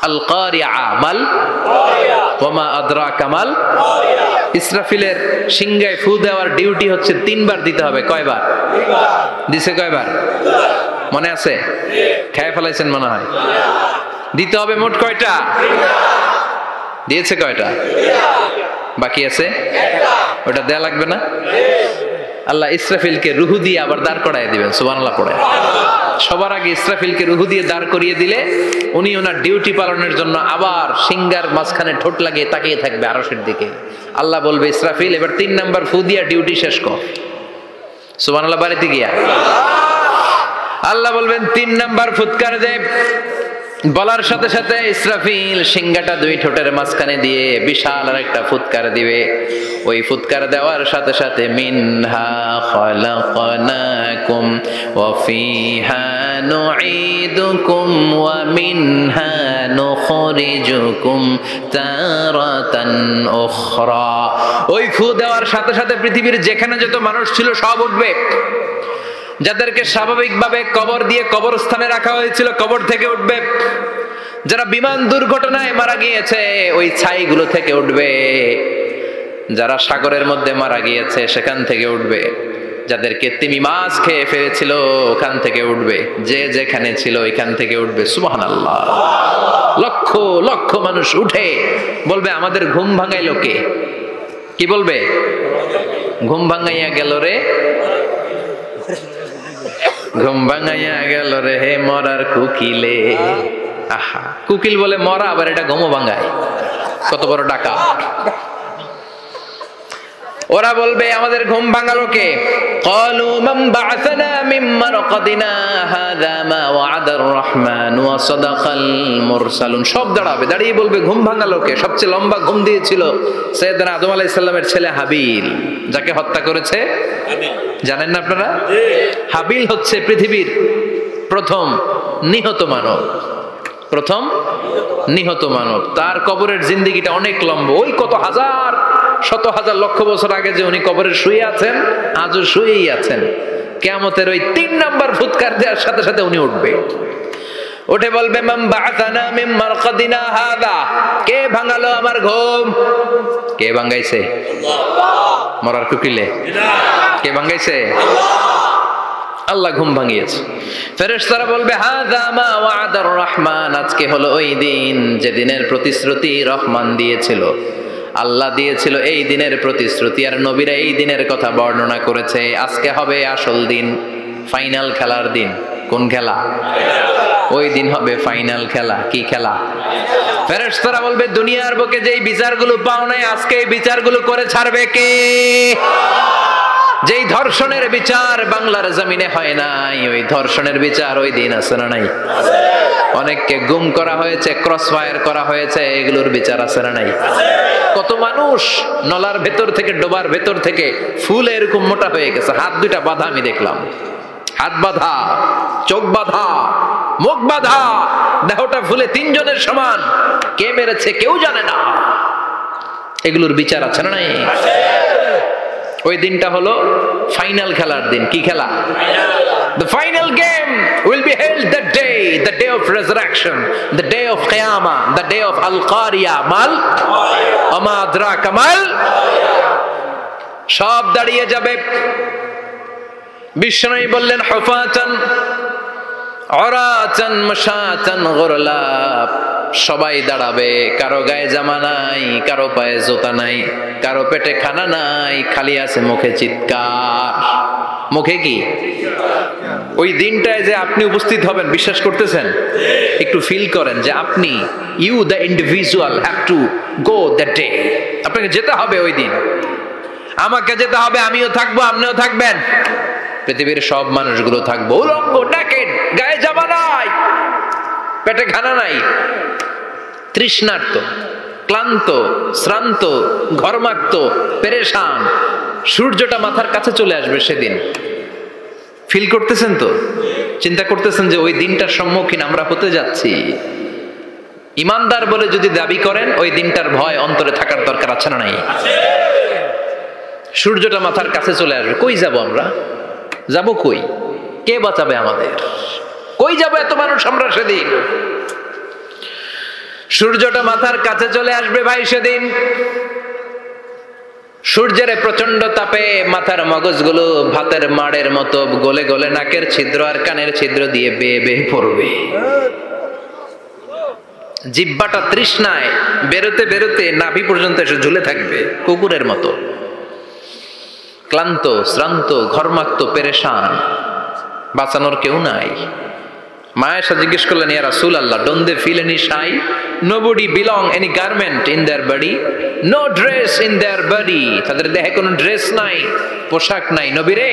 আল কারিআ, মাল কারিআ, ওয়া মা আদরাকা মাল কারিআ। ইসরাফিলের সিংহায় ফু দেওয়ার ডিউটি হচ্ছে 3 বার দিতে হবে। কয়বার? 3 বার। দিছে কয়বার? 3 বার। মনে আছে? খেয়ে ফেলাইছেন মনে হয়। দিতে হবে মোট কয়টা? 3 বার। দিয়েছে কয়টা? 3 বার। বাকি আছে একটা, ওটা দেয়া লাগবে না? আল্লাহ ইসরাফিলকে রুহু দিয়ে আবার দাঁড় করায় দিবেন। সুবহানাল্লাহ পড়ে। সবার আগে ইসরাফিলকে রুহু দিয়ে দাঁড় করিয়ে দিলে উনি ওনার ডিউটি পালনের জন্য আবার সিংহার মাঝখানে ঠোঁট লাগিয়ে তাকিয়ে থাকবে আরশের দিকে। আল্লাহ বলবে ইসরাফিল এবার 3 নাম্বার ফু দিয়া ডিউটি শেষ কর। সুবহানাল্লাহ বাড়িতে গিয়া আল্লাহ বলবেন 3 নাম্বার ফুৎকার দে। বলার সাথে সাথে ইসরাফিল সিংহাটা 2 ঠোঁটের মাঝখানে দিয়ে বিশাল আর একটা ফুৎকার দিবে। ওই ফুৎকার দেওয়ার সাথে সাথে মিনহা খালাকনাকুম ওয়া ফিহা নুঈদুকুম ওয়া মিনহা নুখরিজুকুম তারাতান উখরা। ওই ফু দেওয়ার সাথে সাথে পৃথিবীর যেখানে যত মানুষ ছিল সব উঠবে। যাদেরকে স্বাভাবিকভাবে কবর দিয়ে কবরস্থানে রাখা হয়েছিল কবর থেকে উঠবে। যারা বিমান দুর্ঘটনায় মারা গিয়েছে ওই ছাইগুলো থেকে উঠবে। যারা সাগরের মধ্যে মারা গিয়েছে সেখান থেকে উঠবে। যাদেরকে তিমি মাছ খেয়ে ফেলেছিল ওখান থেকে উঠবে। যে যেখানে ছিল ওইখান থেকে উঠবে। সুবহানাল্লাহ। লক্ষ লক্ষ মানুষ উঠে বলবে আমাদের ঘুম ভাঙাইলো কে? কি বলবে? ঘুম ভাঙাইয়া গেল রে, ঘুম ভাঙাইয়া গেল রে হে মরার কুকিলে। আহা, কুকিল বলে মরা, আবার এটা ঘুমও ভাঙায়। কত বড় ডাকা। ওরা বলবে আমাদের ঘুম ভাঙালো কে? ক্বালু মান বা'আসানা মিন মারকাদিনা হাযা মা ওয়া'আদার রহমান ওয়া সাদাকাল মুরসালুন। সব দাঁড়াবে, দাঁড়িয়ে বলবে ঘুম ভাঙালো কে? সবচেয়ে লম্বা ঘুম দিয়েছিল সাইয়েদনা আদম আলাইহিস সালামের ছেলে হাবিল, যাকে হত্যা করেছে হাবিল। জানেন না আপনারা? হাবিল হচ্ছে পৃথিবীর প্রথম নিহত মানব। প্রথম নিহত মানব। তার কবরের জিন্দেগিটা অনেক লম্বা। ওই কত হাজার শত হাজার লক্ষ বছর আগে যে উনি কবরে শুয়ে আছেন, আজও শুয়েই আছেন। কিয়ামতের ওই 3 নাম্বার ফুৎকার দেওয়ার সাথে সাথে উনি উঠবে। উঠে বলবে মান বা'আসানা মিন মারকাদিনা হাযা। কে ভাঙালো আমার ঘুম? কে ভাঙাইছে? আল্লাহ। মরার কুকিলে কে ভাঙাইছে? আল্লাহ। আল্লাহ ঘুম ভাঙিয়েছে। ফেরেশতারা বলবে হাযা মা ওয়া'আদার রহমান। আজকে হলো ওই দিন যেদিনের প্রতিশ্রুতি রহমান দিয়েছিল, আল্লাহ দিয়েছিল। এই দিনের প্রতিশ্রুতি আর নবীরা এই দিনের কথা বর্ণনা করেছে। আজকে হবে আসল দিন, ফাইনাল খেলার দিন। কোন খেলা? ওই দিন হবে ফাইনাল খেলা। কি খেলা? ফেরেশতারা বলবে দুনিয়ার বুকে যেই বিচারগুলো পাও নাই আজকে এই বিচারগুলো করে ছাড়বে কে? যেই ধর্ষণের বিচার বাংলার জমিনে হয় নাই, ওই ধর্ষণের বিচার ওই দিন আছে না নাই? অনেককে গুম করা হয়েছে, ক্রস ফায়ার করা হয়েছে, এগুলোর বিচার আছে না নাই? কত মানুষ নলার ভেতর থেকে, ডোবার ভেতর থেকে ফুল এরকম মোটা হয়ে গেছে। হাত 2টা বাঁধা আমি দেখলাম। হাত বাঁধা, চোখ বাঁধা, মুখ বাঁধা, দেহটা ফুলে 3 জনের সমান। কে মেরেছে কেউ জানে না। এগুলোর বিচার আছে না নাই? ওই দিনটা হলো ফাইনাল খেলার দিন। কি খেলা? The final game will be held that day, the day of resurrection, the day of Qiyamah, the day of Al-Qariya. Mal Ama adraka mal। সব দাঁড়িয়ে যাবে। বিষ্ণু বললেন হুফাতান উরাতান মাশাতান গুরলা। সবাই দাঁড়াবে। কারো গায়ে জামা নাই, কারো পায়ে জুতা নাই, কারো পেটে খানা নাই, খালি আছে মুখে চিৎকার। মুখে কি? ওই দিনটায় যে আপনি উপস্থিত হবেন, বিশ্বাস করতেছেন? একটু ফিল করেন যে আপনি, you the individual have to go that day. আপনাকে যেতে হবে ওই দিন। আমাকে যেতে হবে, আমিও থাকবো, আপনিও থাকবেন। পৃথিবীর সব মানুষগুলো থাকবো উলঙ্গ, নেকেড, গায়ে জামা নাই, পেটে খানা নাই, তৃষ্ণার্ত, ক্লান্ত, শ্রান্ত, ঘর্মাক্ত, পেরেশান। সূর্যটা মাথার কাছে চলে আসবে সেদিন। ফিল করতেছেন তো? চিন্তা করতেছেন যে ওই দিনটার সম্মুখীন আমরা হতে যাচ্ছি। ইমানদার বলে যদি দাবি করেন, ওই দিনটার ভয় অন্তরে থাকার দরকার আছে না নাই? সূর্যটা মাথার কাছে চলে আসবে। কই যাব আমরা? যাব কই? কে বাঁচাবে আমাদের? কই যাব এত মানুষ আমরা সেদিন? সূর্যটা মাথার কাছে চলে আসবে ভাই সেদিন। সূর্যের প্রচন্ড তাপে মাথার মগজগুলো ভাতের মাড়ের মতো গলে গলে নাকের ছিদ্র আর কানের ছিদ্র দিয়ে বেয়ে বেয়ে পড়বে। জিহ্বাটা তৃষ্ণায় বেরোতে বেরোতে নাভি পর্যন্ত এসে ঝুলে থাকবে কুকুরের মতো। ক্লান্ত, শ্রান্ত, ঘর্মাক্ত, পেরেশান, বাঁচানোর কেউ নাই। মায়েশা জিজ্ঞেস করলেন, ইয়া রাসূলুল্লাহ, don't they feel any shy? Nobody belong any garment in their body, no dress in their body. তাদের দেহে কোনো ড্রেস নাই, পোশাক নাই। নবী রে,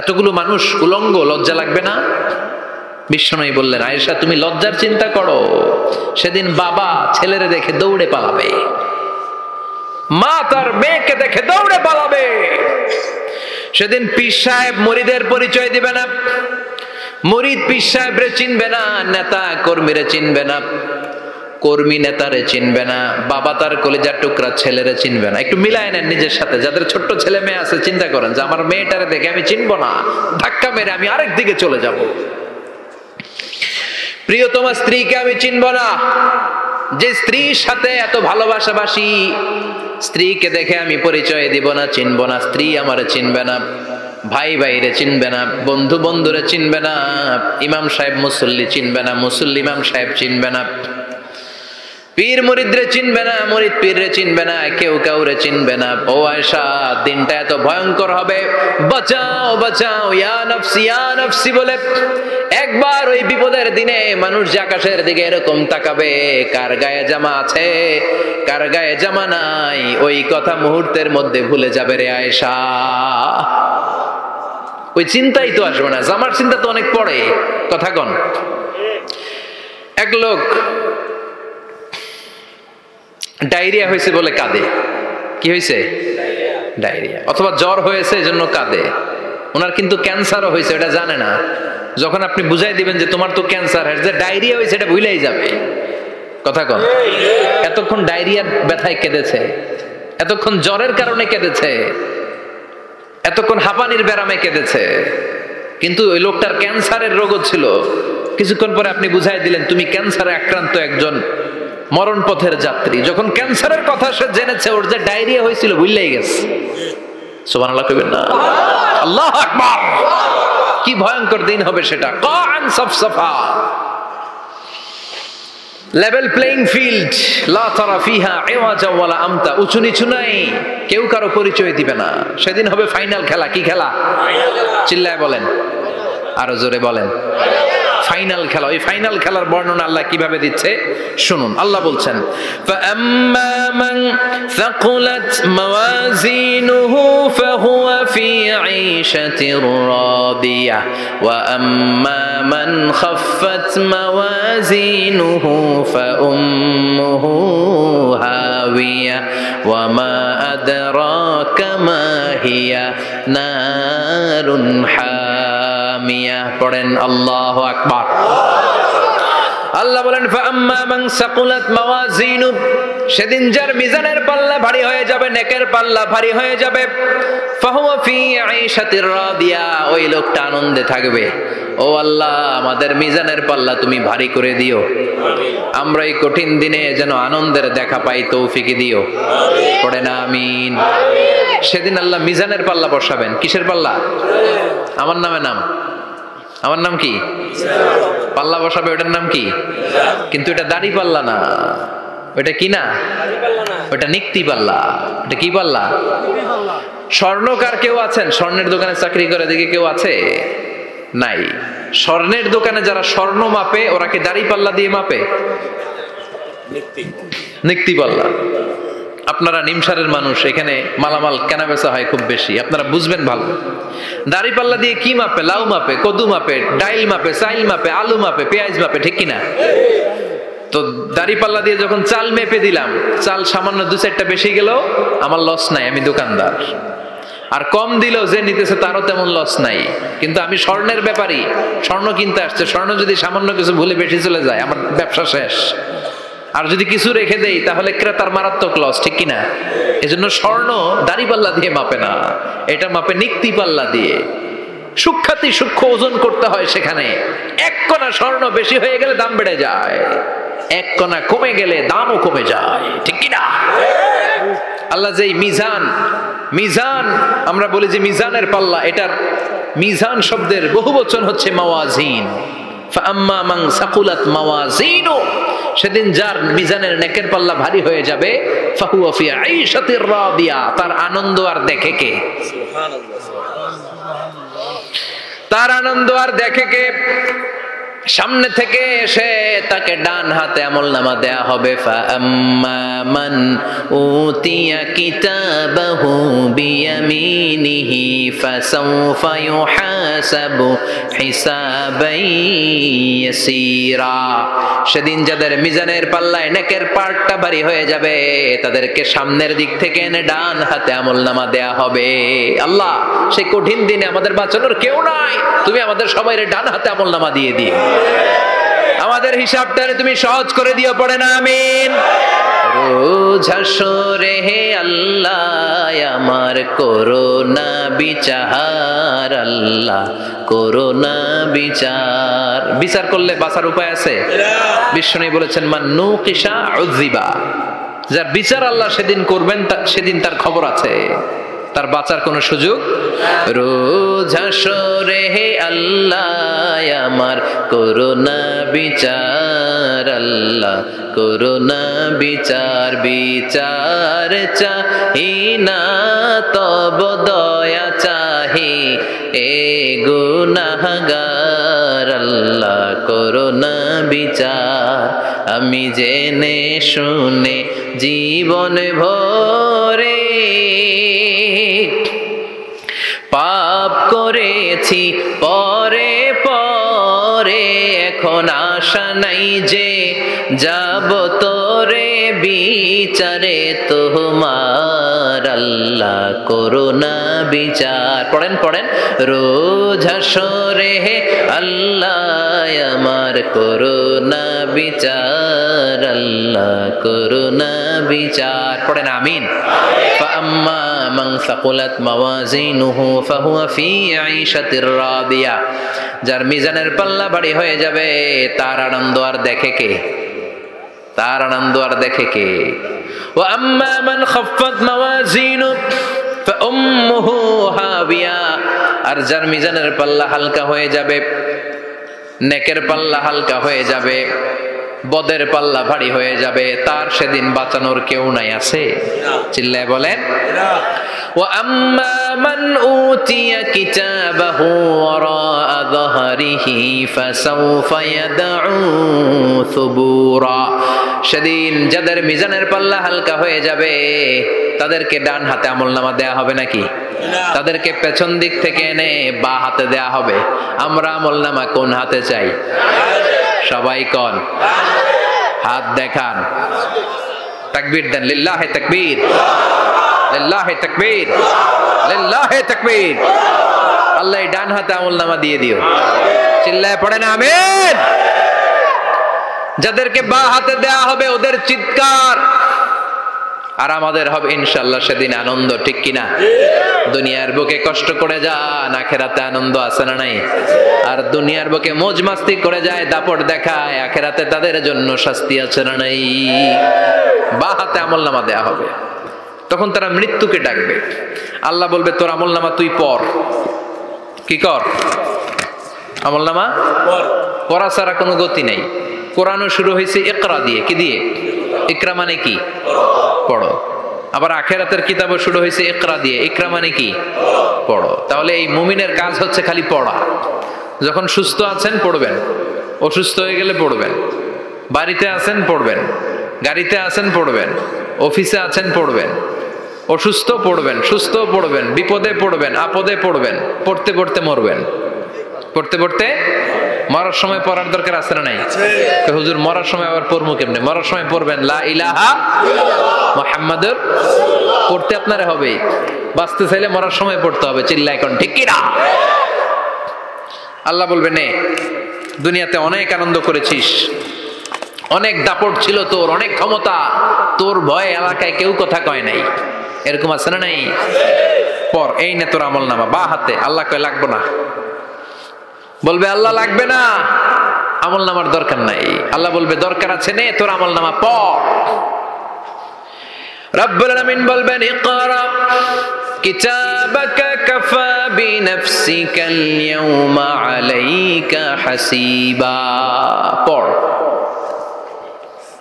এতগুলো মানুষ উলঙ্গ, লজ্জা লাগবে না? বিশ্বনবী বললেন, আয়েশা তুমি লজ্জার চিন্তা করো, সেদিন বাবা ছেলেরে দেখে দৌড়ে পালাবে, মা তার মেয়েকে দেখে দৌড়ে পালাবে। সেদিন পীর সাহেব মুরিদের পরিচয় দিবে না, মুরিদ পীর সাহেবরে চিনবে না, নেতা কর্মীরে চিনবে না, কর্মী নেতারে চিনবে না, বাবা তার কলিজার টুকরা ছেলেরে চিনবে না। একটু মিলায় নেন নিজের সাথে। যাদের ছোট্ট ছেলে মেয়ে আছে চিন্তা করেন যে আমার মেয়েটারে দেখে আমি চিনবো না, ধাক্কা মেরে আমি আরেক দিকে চলে যাব। প্রিয়তমা স্ত্রীকে আমি চিনবো না, যে স্ত্রীর সাথে এত ভালোবাসাবাসি, স্ত্রীকে দেখে আমি পরিচয় দিব না, চিনবো না। স্ত্রী আমারে চিনবে না, ভাই ভাইরে চিনবে না, বন্ধু বন্ধুরে চিনবে না, ইমাম সাহেব মুসল্লি চিনবে না, মুসল্লি ইমাম সাহেব চিনবে না, পীর মুরিদরে চিনবে না, মুরিদ পীররে চিনবে না, কেউ কাউরে চিনবে না। ও আয়েশা, দিনটা এত ভয়ঙ্কর হবে, বাঁচাও বাঁচাও, ইয়া নাফসি বলে একবার ওই বিপদের দিনে মানুষ যে আকাশের দিকে এরকম তাকাবে, কার গায়ে জামা আছে কার গায়ে জামা নাই, ওই কথা মুহূর্তের মধ্যে ভুলে যাবে রে আয়েশা। ওই চিন্তাই তো আসবে না, জামার চিন্তা তো অনেক পরে। কথা কন। এক লোক ডায়রিয়া হয়েছে বলে কাঁদে। কি হয়েছে? ডায়রিয়া। অথবা জ্বর হয়েছে এজন্য কাঁদে। ওনার কিন্তু ক্যান্সারও হয়েছে, এটা জানে না। যখন আপনি বুঝাই দিবেন যে তোমার তো ক্যান্সার, যে ডায়রিয়া হয়েছে এটা ভুলেই যাবে। কথা কন। এতক্ষণ ডায়রিয়ার ব্যথায় কেঁদেছে, এতক্ষণ জ্বরের কারণে কেঁদেছে, এতক্ষণ হাঁপানির ব্যারামে কেঁদেছে, কিন্তু ওই লোকটার ক্যান্সারের রোগও ছিল। কিছুক্ষণ পরে আপনি বুঝাই দিলেন তুমি ক্যান্সারে আক্রান্ত একজন মরণ পথের যাত্রী। যখন ক্যান্সারের কথা সে জেনেছে, ওর যে ডায়রিয়া হয়েছিল ভুলেই গেছে। সুবহানাল্লাহ কইবেন না? আল্লাহু আকবার। কি ভয়ঙ্কর দিন হবে সেটা। কান সাফসাফা, লেভেল প্লেইং ফিল্ড, লা তারা ফিহা ইওয়াজা ওয়ালা আমতা, উঁচু নিচু নাই, কেউ কারো পরিচয় দিবে না। সেদিন হবে ফাইনাল খেলা। কি খেলা? চিল্লায় বলেন, আরো জোরে বলেন। ফাইনাল খেলা। ওই ফাইনাল খেলার বর্ণনা আল্লাহ কিভাবে দিচ্ছে শুনুন। আল্লাহ বলছেন, ফাআম্মা মান সাকুলাত মাওয়াজিনুহু ফাহুয়া ফি ঈশাতির রাদিয়াহ ওয়া আম্মা মান খাফফাত মাওয়াজিনুহু ফাউম্মুহু হাওিয়া ওয়া মা আদরাকা মা হিয়া নারুন হামিয়া। পড়েন আল্লাহু আকবার। আল্লাহ বলেন, ফাআম্মা মান সাকুলাত মাওয়াজিনু, সেদিন যার মিজানের পাল্লা ভারী হয়ে যাবে, নেকের পাল্লা ভারী হয়ে যাবে, ফাহুয়া ফি ঈশাতির রাদিয়া, ওই লোকটা আনন্দে থাকবে। ও আল্লাহ, আমাদের মিজানের পাল্লা তুমি ভারী করে দিও, আমরা এই কঠিন দিনে যেন আনন্দের দেখা পাই, তৌফিক দিও। পড়েন আমিন। সেদিন আল্লাহ মিজানের পাল্লা বসাবেন। কিসের পাল্লা? আমার নামে নাম। আমার নাম কি? পাল্লা বসাবে, ওটার নাম কি? কিন্তু এটা দাড়ি পাল্লা না, ওটা কি না, ওটা নিক্তি পাল্লা। এটা কি পাল্লা? স্বর্ণকার কেউ আছেন? স্বর্ণের দোকানে চাকরি করে দেখে কেউ আছে? নাই। স্বর্ণের দোকানে যারা স্বর্ণ মাপে, ওরা কি দাড়ি পাল্লা দিয়ে মাপে? নিক্তি পাল্লা। আপনারা নিমসারের মানুষ, এখানে মালামাল কেনা বেচা হয় খুব বেশি, আপনারা বুঝবেন ভালো। দাড়ি পাল্লা দিয়ে কি মাপে? লাউ মাপে, কদু মাপে, ডাইল মাপে, চাইল মাপে, আলু মাপে, পেঁয়াজ মাপে, ঠিক কিনা? তো দাড়ি পাল্লা দিয়ে যখন চাল মেপে দিলাম, চাল সামান্য 2-4টা বেশি গেল, আমার লস নাই, আমি দোকানদার। আর কম দিল যে নিতেছে তারও তেমন লস নাই। কিন্তু আমি স্বর্ণের ব্যাপারী, স্বর্ণ কিনতে আসছে, স্বর্ণ যদি সামান্য কিছু ভুলে বেশি চলে যায়, আমার ব্যবসা শেষ। আর যদি কিছু রেখে দেই তাহলে ক্রেতার মারাত্মক লস, ঠিক কিনা? এজন্য স্বর্ণ দাড়ি পাল্লা দিয়ে মাপে না, এটা মাপে নিক্তি পাল্লা দিয়ে। সূক্ষ্মাতি সূক্ষ্ম ওজন করতে হয় সেখানে। এক কণা স্বর্ণ বেশি হয়ে গেলে দাম বেড়ে যায়, এক কণা কমে গেলে দামও কমে যায়, ঠিক কিনা? আল্লাহ যে মিজান, মিজান আমরা বলি যে মিজানের পাল্লা, এটার মিজান শব্দের বহুবচন হচ্ছে মাওয়াজিন। ফাআম্মা মান সাকুলাত মাওয়াজিনু, সেদিন যার মিজানের নেকের পাল্লা ভারী হয়ে যাবে, ফাহুয়া ফি ঈশাতির রাদিয়া, তার আনন্দ আর দেখে কে? তার আনন্দ আর দেখে কে? সামনে থেকে এসে তাকে ডান হাতে আমলনামা দেয়া হবে। ফাআম্মা মান উতিয়া কিতাবাহু বিয়ামিনিহি فسوف يحاسب حسابا يسيرا সেদিন যাদের মিজানের পাল্লায় নেকের পাটটা ভারী হয়ে যাবে তাদেরকে সামনের দিক থেকে এনে ডান হাতে আমলনামা দেয়া হবে। আল্লাহ সেই কঠিন দিনে আমাদের বাঁচানোর কেউ নাই, তুমি আমাদের সবাইরে ডান হাতে আমলনামা দিয়ে দিও, আমাদের হিসাবটারে তুমি সহজ করে দিও, পড়ে না আমিন। রোজ হাসরে হে আল্লাহ আমার করোনা বিচার, আল্লাহ করোনা বিচার। বিচার করলে বাঁচার উপায় আছে? বিষ্ণু বলেছেন মান নুকিশা উযিবা, যার বিচার আল্লাহ সেদিন করবেন সেদিন তার খবর আছে, তার বাঁচার কোনো সুযোগ। রোজ হাসরে হে আল্লাহ আমার করোনা বিচার, আল্লাহ করোনা বিচার। বিচার চাহি না তব দয়া চাহি এ গুনাহগার, আল্লাহ করোনা বিচার। আমি জেনে শুনে জীবন ভরে পাপ করেছি পরে পরে, এখন আশা নাই যে যাব তোরে বিচারে তোমার, আল্লাহ করোনা বিচার। পড়েন পড়েন, রোজ হাসরে হে আল্লাহ আমার করোনা বিচার, আল্লাহ করোনা বিচার। পড়েন আমিন। فأما من ثقلت موازينه فهو في عيشة راضية, যার মিজানের পাল্লা ভারী হয়ে যাবে তার আনন্দ আর দেখে কে? তার আনন্দ আর দেখে কে? وأما من خفت موازينه فأمه هاوية, আর যার মিজানের পাল্লা হালকা হয়ে যাবে, নেকের পাল্লা হালকা হয়ে যাবে, বদের পাল্লা ভারী হয়ে যাবে, তার সেদিন বাঁচানোর কেউ নাই। আছে? চিল্লায় বলেন। وأما من أوتي كتابه وراء ظهره فسوف يدعو ثبورا, সেদিন যাদের মিজানের পাল্লা হালকা হয়ে যাবে তাদেরকে ডান হাতে আমলনামা দেয়া হবে নাকি? তাদেরকে পেছন দিক থেকে এনে বা হাতে দেয়া হবে। আমরা আমলনামা কোন হাতে চাই? সবাই কোন হাত দেখান, তাকবীর দেন, লিল্লাহে তাকবীর, লিল্লাহে তাকবীর, লিল্লাহে তাকবীর। আল্লাহ ডান হাতে আমলনামা দিয়ে দিও, চিল্লায় পড়েন আমিন। যাদেরকে বা হাতে দেয়া হবে ওদের চিৎকার, আর আমাদের হবে ইনশাআল্লাহ সেদিন আনন্দ, ঠিক কিনা? দুনিয়ার বুকে কষ্ট করে যান, আখেরাতে আনন্দ আছে না নাই? আর দুনিয়ার বুকে মौज মাস্তি করে যায়, দাপট দেখায়, আখেরাতে তাদের জন্য শাস্তি আছে না নাই? বা হাতে আমলনামা দেয়া হবে, তখন তারা মৃত্যুকে ডাকবে। আল্লাহ বলবে তোর আমলনামা তুই পড়। কি কর? আমলনামা পড়া ছাড়া কোনো গতি নেই। কোরআনও শুরু হয়েছে ইকরা দিয়ে। কি দিয়ে? ইকরা মানে কি? পড়ো। আবার আখেরাতের কিতাবও শুরু হয়েছে ইকরা দিয়ে। ইকরা মানে কি? পড়ো। তাহলে এই মুমিনের কাজ হচ্ছে খালি পড়া। যখন সুস্থ আছেন পড়বেন, অসুস্থ হয়ে গেলে পড়বেন, বাড়িতে আছেন পড়বেন, গাড়িতে আছেন পড়বেন, অফিসে আছেন পড়বেন, অসুস্থ পড়বেন, সুস্থ পড়বেন, বিপদে পড়বেন, আপদে পড়বেন, পড়তে পড়তে মরবেন। পড়তে পড়তে মরার সময় পড়ার দরকার আছে না নাই? হুজুর মরার সময় আবার পড়বো কেমনে? মরার সময় পড়বেন লা ইলাহা মুহাম্মাদুর, পড়তে আপনারে হবে। বাঁচতে চাইলে মরার সময় পড়তে হবে। চিল্লায় কোন ঠিক কি না? আল্লাহ বলবে নে, দুনিয়াতে অনেক আনন্দ করেছিস, অনেক দাপট ছিল তোর, অনেক ক্ষমতা, তোর ভয়ে এলাকায় কেউ কথা কয় নাই। এরকম আছে না নাই? পর এই নে তোর আমলনামা বা হাতে। আল্লাহ কয় লাগবে না। বলবে আল্লাহ লাগবে না, আমলনামার দরকার নাই। আল্লাহ বলবে দরকার আছে, নে তোর আমলনামা পড়। রব্বুল আলামিন বলবেন ইকরা কিতাবাকা কাফা বিনাফসিকাল ইয়াউমা আলাইকা হাসিবা। পড়,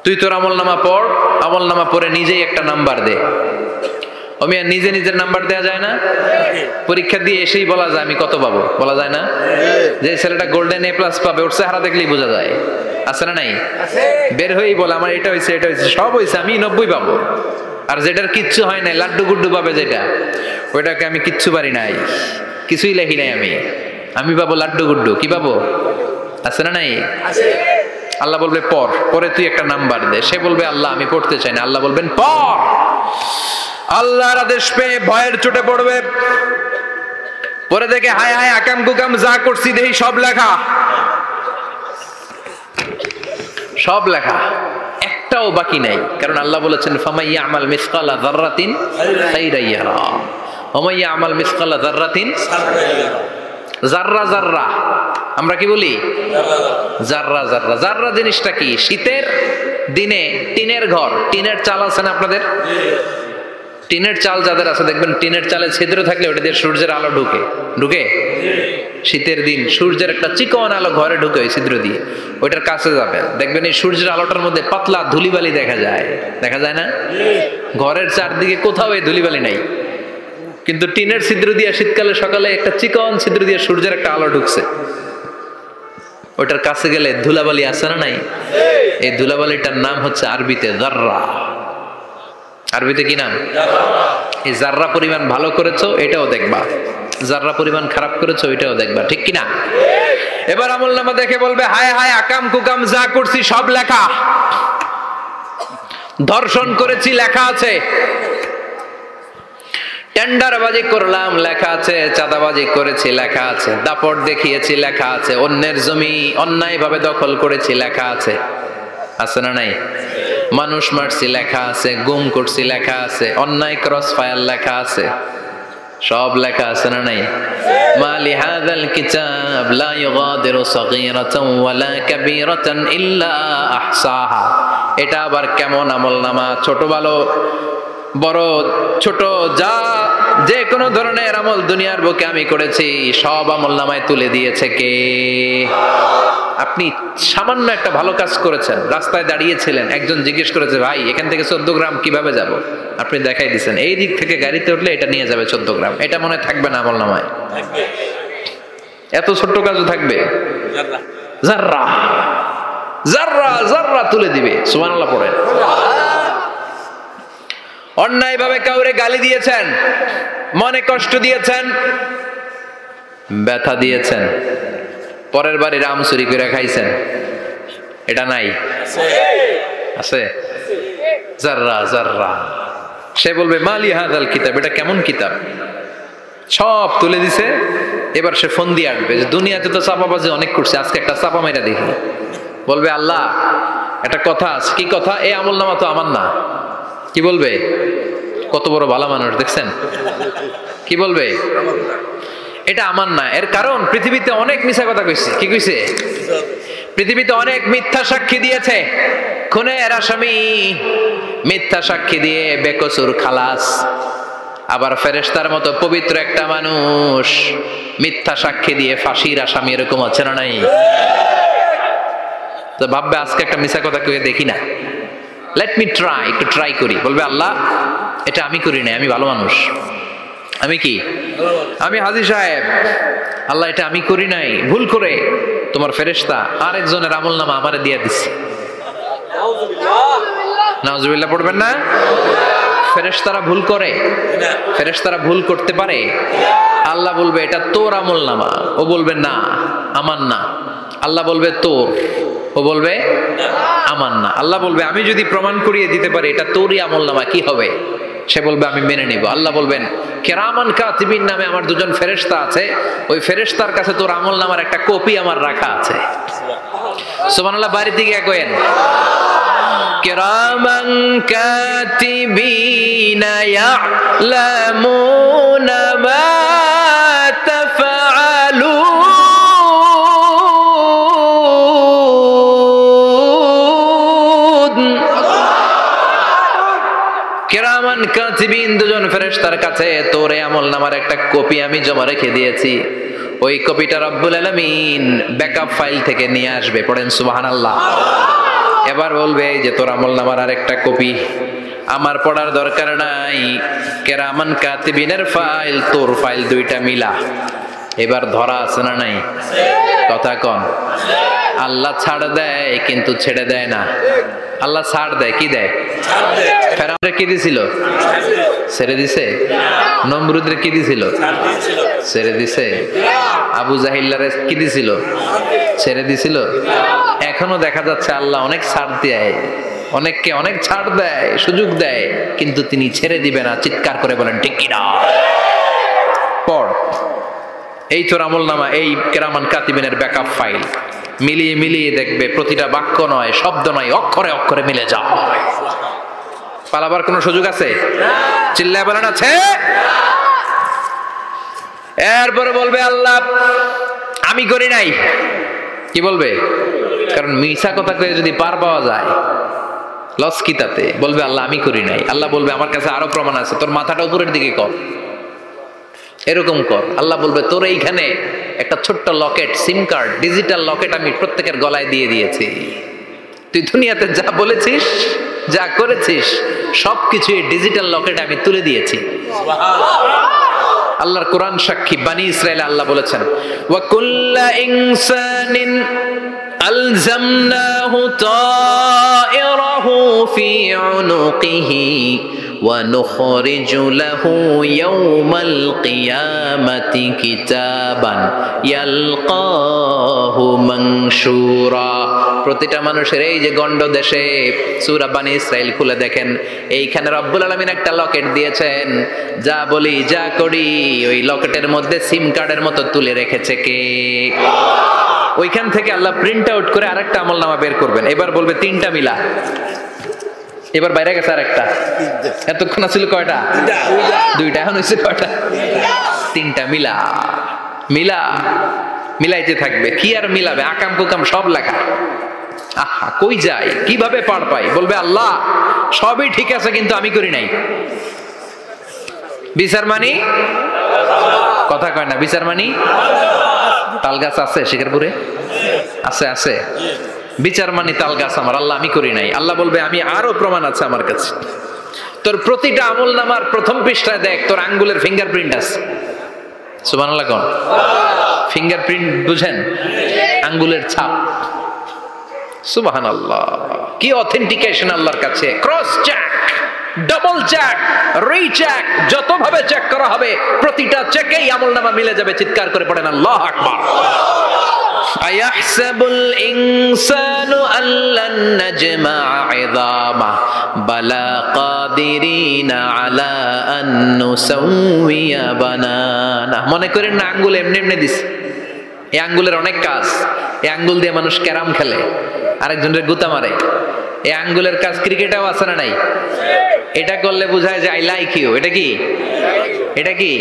তুই তোর আমলনামা পড়। আমলনামা পড়ে নিজেই একটা নাম্বার দে। ওমিয়া নিজে নিজের নাম্বার দেয়া যায় না? পরীক্ষা দিয়ে এসেই বলা যায় আমি কত পাবো, বলা যায় না? যে ছেলেটা গোল্ডেন A+ পাবে ওর চেহারা দেখলেই বোঝা যায়। আছে না নাই? বের হয়েই বলে আমার এটা হয়েছে, এটা হয়েছে, সব হয়েছে, আমি 90 পাবো। আর যেটার কিচ্ছু হয় নাই, লাড্ডু গুড্ডু পাবে যেটা, ওইটাকে আমি কিচ্ছু পারি নাই, কিছুই লেখি নাই আমি পাবো লাড্ডু গুড্ডু। কি পাবো? আছে না নাই? আল্লাহ বলবে পরে তুই একটা নাম্বার দে। সে বলবে আল্লাহ আমি পড়তে চাই না। আল্লাহ বলবেন পড়। আল্লাহর আদেশ পেয়ে ভয়ের চোটে পড়বে, পরে দেখে হায় হায় আকাম কুকাম যা করছি দেখি সব লেখা, সব লেখা, একটাও বাকি নাই। কারণ আল্লাহ বলেছেন ফামাইয়া আমাল মিসকালা যাররাতিন খাইরান ইয়ারা ওয়া মাইয়া আমাল মিসকালা যাররাতিন জাররা জাররা। আমরা কি বলি? জাররা জাররা। জাররা জিনিসটা কি? শীতের দিনে টিনের ঘর, টিনের চাল আছে না আপনাদের? টিনের চাল যাদের আছে দেখবেন টিনের চালে ছিদ্র থাকলে ওটা দিয়ে সূর্যের আলো ঢুকে শীতের দিন সূর্যের একটা চিকন আলো ঘরে ঢুকে ওই ছিদ্র দিয়ে, ওইটার কাছে যাবে দেখবেন এই সূর্যের আলোটার মধ্যে পাতলা ধুলিবালি দেখা যায় না? ঘরের চারদিকে কোথাও এই ধুলিবালি নাই, কিন্তু টিনের ছিদ্র দিয়ে শীতকালে সকালে একটা চিকন ছিদ্র দিয়ে সূর্যের একটা আলো ঢুকছে, ওইটার কাছে গেলে ধুলাবালি আছে না নাই? এই ধুলাবালিটার নাম হচ্ছে আরবিতে জাররা। আরবিতে কি নাম? এই জাররা পরিমাণ ভালো করেছো এটাও দেখবা, জাররা পরিমাণ খারাপ করেছো এটাও দেখবা, ঠিক কিনা? এবার আমলনামা দেখে বলবে হায় হায় আকাম কুকাম যা করছি সব লেখা, ধর্ষণ করেছি লেখা আছে, টেন্ডারবাজি করলাম লেখা আছে, চাঁদাবাজি করেছি লেখা আছে, দাপট দেখিয়েছি লেখা আছে, অন্যের জমি অন্যায়ভাবে দখল করেছি লেখা আছে, আছে না নাই? মানুষ মারছি লেখা আছে, গুম করছি লেখা আছে, অন্যায় ক্রস ফায়ার লেখা আছে, সব লেখা আছে না নাই? মালি হাযাল কিতাব লা ইউগাদিরু সাগীরাতান ওয়ালা কাবীরাতান ইল্লা আহসাহা। এটা আবার কেমন আমলনামা? ছোট ভালো বড় ছোট যা যে কোনো ধরনের আমল দুনিয়ার বুকে আমি করেছি সব আমলনামায় তুলে দিয়েছে কে? আপনি সামান্য একটা ভালো কাজ করেছেন, রাস্তায় দাঁড়িয়েছিলেন, একজন জিজ্ঞেস করেছে ভাই এখান থেকে 14 গ্রাম কিভাবে যাব, আপনি দেখাই দিচ্ছেন এই দিক থেকে গাড়িতে উঠলে এটা নিয়ে যাবে 14 গ্রাম, এটা মনে থাকবে না আমলনামায়? এত ছোট্ট কাজও থাকবে? জাররা জাররা জাররা তুলে দিবে। সুবহানাল্লাহ পড়েন। অন্যায় ভাবে কাউরে গালি দিয়েছেন, মনে কষ্ট দিয়েছেন, ব্যথা দিয়েছেন, পরের বাড়ির আম চুরি করে খাইছেন, এটা নাই? আছে? জাররা জাররা। সে বলবে মালি হাযাল কিতাব, এটা কেমন কিতাব? সব তুলে দিছে। এবার সে ফোন দিয়ে আসবে যে দুনিয়াতে তো চাপাবাজি অনেক করছে, আজকে একটা চাপা মেরা দেখি। বলবে আল্লাহ একটা কথা আছে। কি কথা? এই আমলনামা তো আমার না। কি বলবে? কত বড় ভালো মানুষ দেখছেন? কি বলবে? এটা আমার না। এর কারণ পৃথিবীতে অনেক মিথ্যা কথা কইছে। কি কইছে? পৃথিবীতে অনেক মিথ্যা সাক্ষী দিয়েছে, খুনের আসামি মিথ্যা সাক্ষী দিয়ে বেকসুর খালাস। আবার ফেরেশতার মতো পবিত্র একটা মানুষ মিথ্যা সাক্ষী দিয়ে ফাঁসির আসামি, এরকম আছে না নাই? তো ভাববে আজকে একটা মিথ্যা কথা কয়ে দেখি না, লেট মি ট্রাই, একটু ট্রাই করি। বলবে আল্লাহ এটা আমি করি নাই, আমি ভালো মানুষ, আমি কি? আমি হাজী সাহেব, আল্লাহ এটা আমি করি নাই, ভুল করে তোমার ফেরেশতা আরেকজনের আমলনামা আমারে দিয়ে দিচ্ছে। নাউজুবিল্লাহ পড়বেন না? ফেরেশতারা ভুল করে? ফেরেশতারা ভুল করতে পারে? আল্লাহ বলবে এটা তোর আমলনামা, ও বলবে না আমার না। আল্লাহ বলবে তোর, ও বলবে আমার না। আল্লাহ বলবে আমি যদি প্রমাণ করিয়ে দিতে পারি এটা তোরই আমলনামা, কি হবে? সে বলবে আমি মেনে নিব। আল্লাহ বলবেন কিরামান কাতিবিন নামে আমার দুজন ফেরেশতা আছে, ওই ফেরেশতার কাছে তোর আমলনামার একটা কপি আমার রাখা আছে। সুবহানাল্লাহ। বাড়িতে গিয়ে কইেন কিরামান কাতিবিনা ইয়ালামুনা মা তাফআলুন। কিরামান কাতিবিন দুজন ফেরেশতার কাছে তোর আমলনামার একটা কপি আমি জমা রেখে দিয়েছি। ওই কপিটা রব্বুল আলামিন ব্যাকআপ ফাইল থেকে নিয়ে আসবে। পড়েন সুবহানাল্লাহ। এবার বলবে যে তোর আমলনামার আরেকটা কপি আমার পড়ার দরকার নাই, কিরামান কাতিবিনের ফাইল তোর ফাইল দুইটা মিলা। এবার ধরা আছে না নাই? কথা কন। আল্লাহ ছাড় দেয় কিন্তু ছেড়ে দেয় না। আল্লাহ ছাড় দেয়, কি দেয়? ফেরাউনরে কি দিছিল? ছেড়ে দিছে। নমরুদের কি দিছিল? ছেড়ে দিছে। আবু জাহিল্লারে কি দিছিল? ছেড়ে দিছিল। এখনো দেখা যাচ্ছে আল্লাহ অনেক ছাড় দেয়, অনেককে অনেক ছাড় দেয়, সুযোগ দেয়, কিন্তু তিনি ছেড়ে দিবে না। চিৎকার করে বলেন ঠিক কিনা? পড়, এই তোর আমলনামা, এই কেরামান কাতিবিনের ব্যাকআপ ফাইল মিলিয়ে মিলিয়ে দেখবে প্রতিটা বাক্য নয়, শব্দ নয়, অক্ষরে অক্ষরে মিলে যায়। পালাবার কোনো সুযোগ আছে? চিল্লায় বলেন আছে। এরপরে বলবে আল্লাহ আমি করি নাই। কি বলবে? কারণ মিছা কথা কয়ে যদি পার পাওয়া যায় লস কি তাতে? বলবে আল্লাহ আমি করি নাই। আল্লাহ বলবে আমার কাছে আরো প্রমাণ আছে, তোর মাথাটা উপরের দিকে কর, এরকম কর। আল্লাহ বলবে তোর এইখানে একটা ছোট্ট লকেট, সিম কার্ড, ডিজিটাল লকেট আমি প্রত্যেকের গলায় দিয়ে দিয়েছি। তুই দুনিয়াতে যা বলেছিস, যা করেছিস, সবকিছু এই ডিজিটাল লকেট আমি তুলে দিয়েছি। আল্লাহর কোরআন সাক্ষী, বানি ইসরায়েলে আল্লাহ বলেছেন ওয়া কুল্লা ইনসানিন আলজামনাহু তায়রাহু ফি উনুকিহি ওয়া নুখরিজু লাহু ইয়াওমাল কিয়ামাতি কিতাবান ইয়ালকাহু মানশুরা। প্রতিটা মানুষের এই যে গন্ড দেশে সূরা বানি ইসরাইল খুলে দেখেন, এইখানে রব্বুল আলামিন একটা লকেট দিয়েছেন। যা বলি, যা করি, ওই লকেটের মধ্যে সিম কার্ডের মতো তুলে রেখেছে কে? ওইখান থেকে আল্লাহ প্রিন্ট আউট করে আরেকটা আমলনামা বের করবেন। এবার বলবে তিনটা মিলা। এবার বাইরে গেছে আরেকটা। এতক্ষণ ছিল কয়টা? দুইটা। এখন হয়েছে কয়টা? তিনটা। মিলা মিলা মিলাইতে থাকবে। কি আর মিলাবে? আকাম কুকাম সব লেখা। আহা, কই যায়, কিভাবে পার পাই? বলবে আল্লাহ সবই ঠিক আছে কিন্তু আমি করি নাই। বিচার মানি? কথা কয় না। বিচার মানি? তাল গাছ আছে শিকারপুরে? আছে, আছে। বিচার মানি তাল গাছ আমার। আল্লাহ আমি করি নাই। আল্লাহ বলবে আমি আরো প্রমাণ আছে আমার কাছে। তোর প্রতিটা আমলনামার প্রথম পৃষ্ঠায় দেখ, তোর আঙ্গুলের ফিঙ্গারপ্রিন্ট আছে। সুবহানাল্লাহ কোন? ফিঙ্গারপ্রিন্ট বুঝেন? আঙ্গুলের ছাপ। সুবহানাল্লাহ, কি অথেন্টিকেশন আল্লাহর কাছে। Cross check, double check, recheck, যতভাবে চেক করা হবে প্রতিটা চেকেই আমলনামা মিলে যাবে। চিৎকার করে পড়েন আল্লাহু আকবার। আয়াহসাবুল ইনসানু আল্লান নাজমা'a 'ইযামা বালা কাদিরিনা আলা আন নুসাউইয়া বানানা। মনে করেন না আঙ্গুল এমনি এমনি দিছে। এই আঙ্গুলের অনেক কাজ। এই আঙ্গুল দিয়ে মানুষ ক্যারাম খেলে, আরেকজনের গুতা মারে। এই আঙ্গুলের কাজ ক্রিকেটেও আছে না নাই? এটা করলে বোঝায় যে আই লাইক ইউ। এটা কি? এটা কি?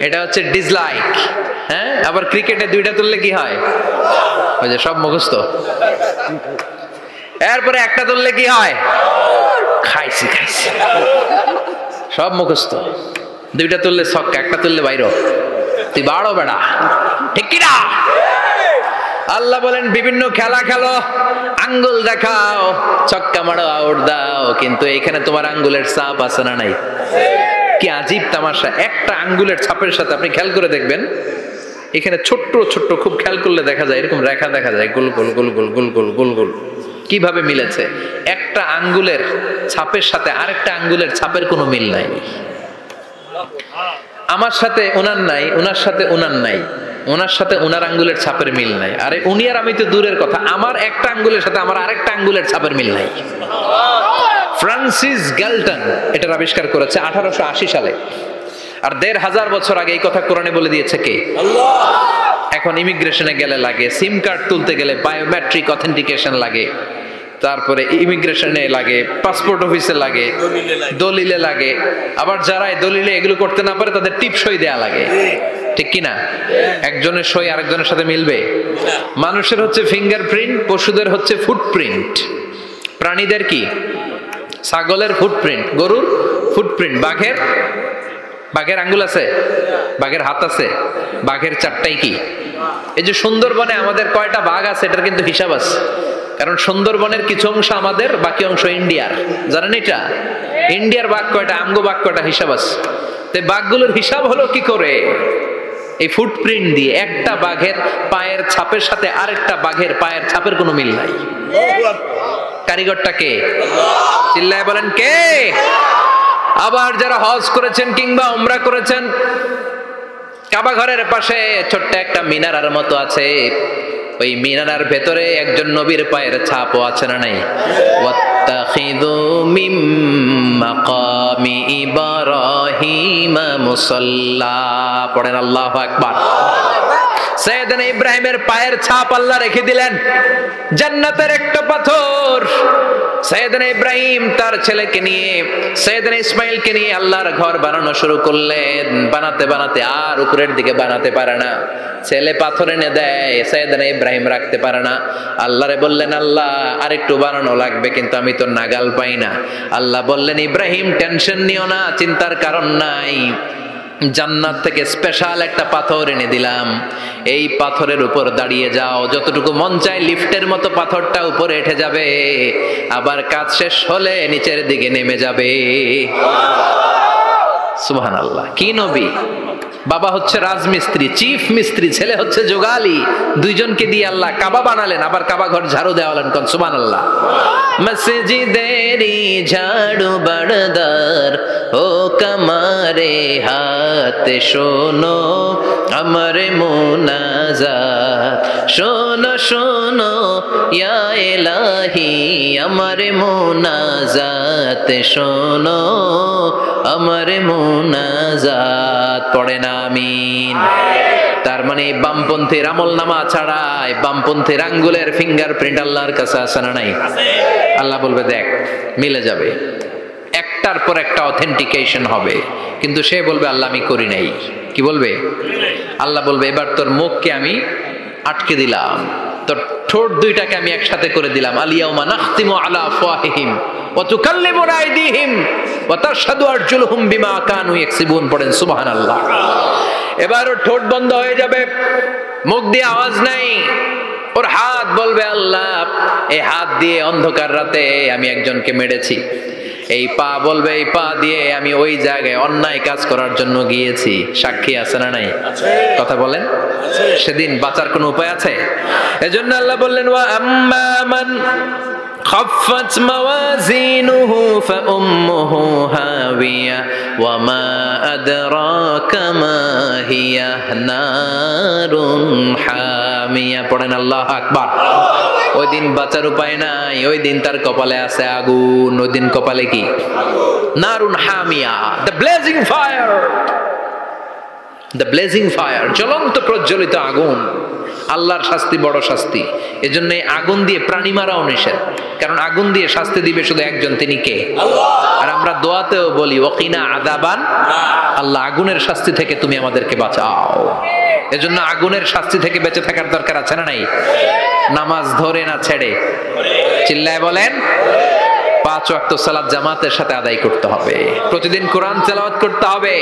এটা হচ্ছে ডিসলাইক। হ্যাঁ, আবার ক্রিকেটে দুইটা তুললে কি হয়? ওই যে সব মুখস্থ। এরপরে একটা তুললে কি হয়? খাইছি খাইছি, সব মুখস্থ। দুইটা তুললে ছক্কা, একটা তুললে বাইরে। তুই বাড়ো বেড়া, ঠিক কিনা? আল্লাহ বলেন বিভিন্ন খেলা খেলো, আঙ্গুল দেখাও, ছক্কা মারো, আউট দাও, কিন্তু এখানে তোমার আঙ্গুলের ছাপ আছে না নাই? কি আজীব তামাশা। একটা আঙ্গুলের ছাপের সাথে আপনি খেয়াল করে দেখবেন, এখানে ছোট্ট ছোট্ট, খুব খেয়াল করলে দেখা যায় এরকম রেখা দেখা যায়, গোল গোল গোল গোল গোল গোল গোল গোল। কিভাবে মিলেছে? একটা আঙ্গুলের ছাপের সাথে আরেকটা আঙ্গুলের ছাপের কোনো মিল নাই। আমার সাথে ওনার নাই, ওনার সাথে ওনার নাই, ওনার সাথে ওনার আঙ্গুলের ছাপের মিল নাই। আরে উনি আর আমি তো দূরের কথা, আমার একটা আঙ্গুলের সাথে আমার আরেকটা আঙ্গুলের ছাপের মিল নাই। ফ্রান্সিস গ্যালটন এটার আবিষ্কার করেছে 1880 সালে। আর 1500 বছর আগে এই কথা কোরআনে বলে দিয়েছে কে? আল্লাহ। এখন ইমিগ্রেশনে গেলে লাগে, সিম কার্ড তুলতে গেলে বায়োমেট্রিক অথেন্টিকেশন লাগে, তারপরে ইমিগ্রেশনে লাগে, পাসপোর্ট অফিসে লাগে, দলিলে লাগে। আবার যারা দলিলে এগুলো করতে না পারে তাদের টিপ সই দেয়া লাগে, ঠিক কিনা? একজনের সই আরেকজনের সাথে মিলবে? মানুষের হচ্ছে ফিঙ্গারপ্রিন্ট, পশুদের হচ্ছে ফুটপ্রিন্ট। প্রাণীদের কি? ছাগলের ফুটপ্রিন্ট, গরুর ফুটপ্রিন্ট, বাঘের আঙ্গুল আছে, বাঘের হাত আছে, বাঘের চারটাই কি? এই যে সুন্দরবনে আমাদের কয়টা বাঘ আছে এটার কিন্তু হিসাব আছে। কারণ সুন্দরবনের কিছু অংশ আমাদের, বাকি অংশ ইন্ডিয়ার। জানেন এটা? ইন্ডিয়ার বাঘ কয়টা, আমগো বাঘ কয়টা, হিসাব আছে। তো বাঘগুলোর হিসাব হলো কি করে? এই ফুটপ্রিন্ট দিয়ে একটা বাঘের পায়ের ছাপের সাথে আরেকটা বাঘের পায়ের ছাপের কোনো মিল নাই। কারিগরটা কে? চিল্লায় বলেন কে? আবার যারা হজ করেছেন কিংবা উমরা করেছেন, কাবা ঘরের পাশে ছোট্ট একটা মিনারার মতো আছে, ওই মিনারার ভেতরে একজন নবীর পায়ের ছাপও আছে না নাই? ওয়াত্তাখিযু মিম মাকামি ইব্রাহিম মুসাল্লা, পড়েন আল্লাহু আকবার। সাইয়েদনা ইব্রাহিমের পায়ের ছাপ আল্লাহ রেখে দিলেন, জান্নাতের একটা পাথর। সাইয়েদনা ইব্রাহিম তার ছেলেকে নিয়ে, সাইয়েদনা ইসমাইলকে নিয়ে আল্লাহর ঘর বানানো শুরু করলেন। বানাতে বানাতে আর উপরের দিকে বানাতে পারে না, ছেলে পাথর এনে দেয়, সাইয়েদনা ইব্রাহিম রাখতে পারে না। আল্লাহরে বললেন, আল্লাহ আরেকটু বানানো লাগবে, কিন্তু আমি তো নাগাল পাই না। আল্লাহ বললেন, ইব্রাহিম টেনশন নিও না, চিন্তার কারণ নাই, জান্নাত থেকে স্পেশাল একটা পাথর এনে দিলাম, এই পাথরের উপর দাঁড়িয়ে যাও, যতটুকু মন চায় লিফটের মতো পাথরটা উপরে উঠে যাবে, আবার কাজ শেষ হলে নিচের দিকে নেমে যাবে। সুবহানাল্লাহ। কি নবী! বাবা হচ্ছে রাজমিস্ত্রি, চিফ মিস্ত্রি, ছেলে হচ্ছে যোগালী, দুইজনকে দিয়ে আল্লাহ কাবা বানালেন, আবার কাবা ঘর ঝাড়ু দেওয়ালেন। কোন সুবহানাল্লাহ। মসজিদেরি ঝাড়ু বারদার ও কামারে হাত, শোনো আমার মুনাজাত, শোনো শোনো ইয়া ইলাহি আমার মুনাজাত, শোনো আমার মুনাজাত। পড়েন আমিন। তার মানে বামপন্থীর আমল নামা ছাড়াই বামপন্থীর আঙ্গুলের ফিঙ্গারপ্রিন্ট আল্লাহর কাছে আছে না নাই? আল্লাহ বলবে দেখ মিলে যাবে, একটার পর একটা অথেন্টিকেশন হবে, কিন্তু সে বলবে আল্লাহ আমি করি নাই। কি বলবে? আল্লাহ বলবে এবার তোর মুখকে আমি আটকে দিলাম, তোর ঠোঁট দুইটাকে আমি একসাথে করে দিলাম। আলিয়াউমা নাখতিমু আলা আফওয়াহিহিম ওয়া তুকাল্লিমুনা আইদিহিম ওয়া তাশহাদু আরজুলুহুম বিমা কানু ইয়াকসিবুন। পড়েন সুবহানাল্লাহ। এবার ওর ঠোঁট বন্ধ হয়ে যাবে, মুখ দিয়ে আওয়াজ নাই, ওর হাত বলবে আল্লাহ এই হাত দিয়ে অন্ধকার রাতে আমি একজনকে মেরেছি, এই পা বলবে এই পা দিয়ে আমি ওই জায়গায় অন্যায় কাজ করার জন্য গিয়েছি। সাক্ষী আছে না নাই? কথা বলেন। সেদিন বাঁচার কোনো উপায় আছে? এজন্য আল্লাহ বললেন ওয়া আম্মা মান খাফফাত মাওয়াজিনুহু ফাউম্মুহু হাওিয়া ওয়া মা আদরাকা মা হিয়া নারুন হামিয়া। পড়েন আল্লাহু আকবার। ওই দিন বাঁচার উপায় নাই, ওই দিন তার কপালে আছে আগুন। ওই দিন কপালে কি? নারুন হামিয়া, the blazing fire, the blazing fire, জ্বলন্ত প্রজ্বলিত আগুন। আল্লাহর শাস্তি বড় শাস্তি। এজন্য আগুন দিয়ে প্রাণী মারাও নিষেধ, কারণ আগুন দিয়ে শাস্তি দিবে শুধু একজন, তিনি কে? আর আমরা দোয়াতেও বলি ওয়াকিনা আযাবান, আল্লাহ আগুনের শাস্তি থেকে তুমি আমাদেরকে বাঁচাও। এজন্য আগুনের শাস্তি থেকে বেঁচে থাকার দরকার আছে না নাই? নামাজ ধরে না ছেড়ে, চিল্লায় বলেন। 5 ওয়াক্ত সালাত জামাতের সাথে আদায় করতে হবে, প্রতিদিন কোরআন তেলাওয়াত করতে হবে,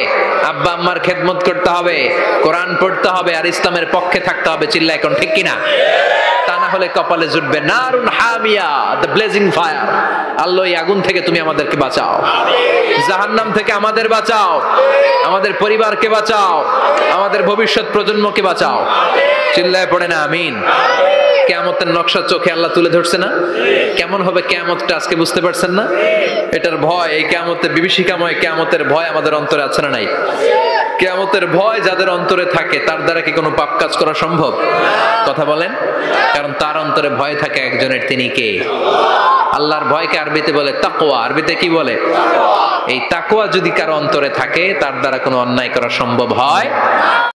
আব্বা আম্মার খেদমত করতে হবে, কোরআন পড়তে হবে, আর ইসলামের পক্ষে থাকতে হবে। চিল্লায় এখন ঠিক কিনা? তা না হলে কপালে জুটবে নারুন হামিয়া, দ্য ব্লেজিং ফায়ার। আল্লাহ এই আগুন থেকে তুমি আমাদেরকে বাঁচাও, জাহান্নাম থেকে আমাদের বাঁচাও, আমাদের পরিবারকে বাঁচাও, আমাদের ভবিষ্যৎ প্রজন্মকে বাঁচাও। চিল্লায় পড়ে না আমিন। কিয়ামতের নকশা চোখে আল্লাহ তুলে ধরছে না? কেমন হবে কিয়ামতটা আজকে বুঝতে পারছেন না? এটার ভয়, এই কিয়ামতের বিভীষিকাময় কিয়ামতের ভয় আমাদের অন্তরে আছে না নাই? কিয়ামতের ভয় যাদের অন্তরে থাকে তার দ্বারা কি কোনো পাপ কাজ করা সম্ভব? কথা বলেন। কারণ তার অন্তরে ভয় থাকে একজনের, তিনি কে? আল্লাহর ভয়কে আরবিতে বলে তাকওয়া। আরবিতে কি বলে? এই তাকওয়া যদি কারো অন্তরে থাকে তার দ্বারা কোনো অন্যায় করা সম্ভব হয়।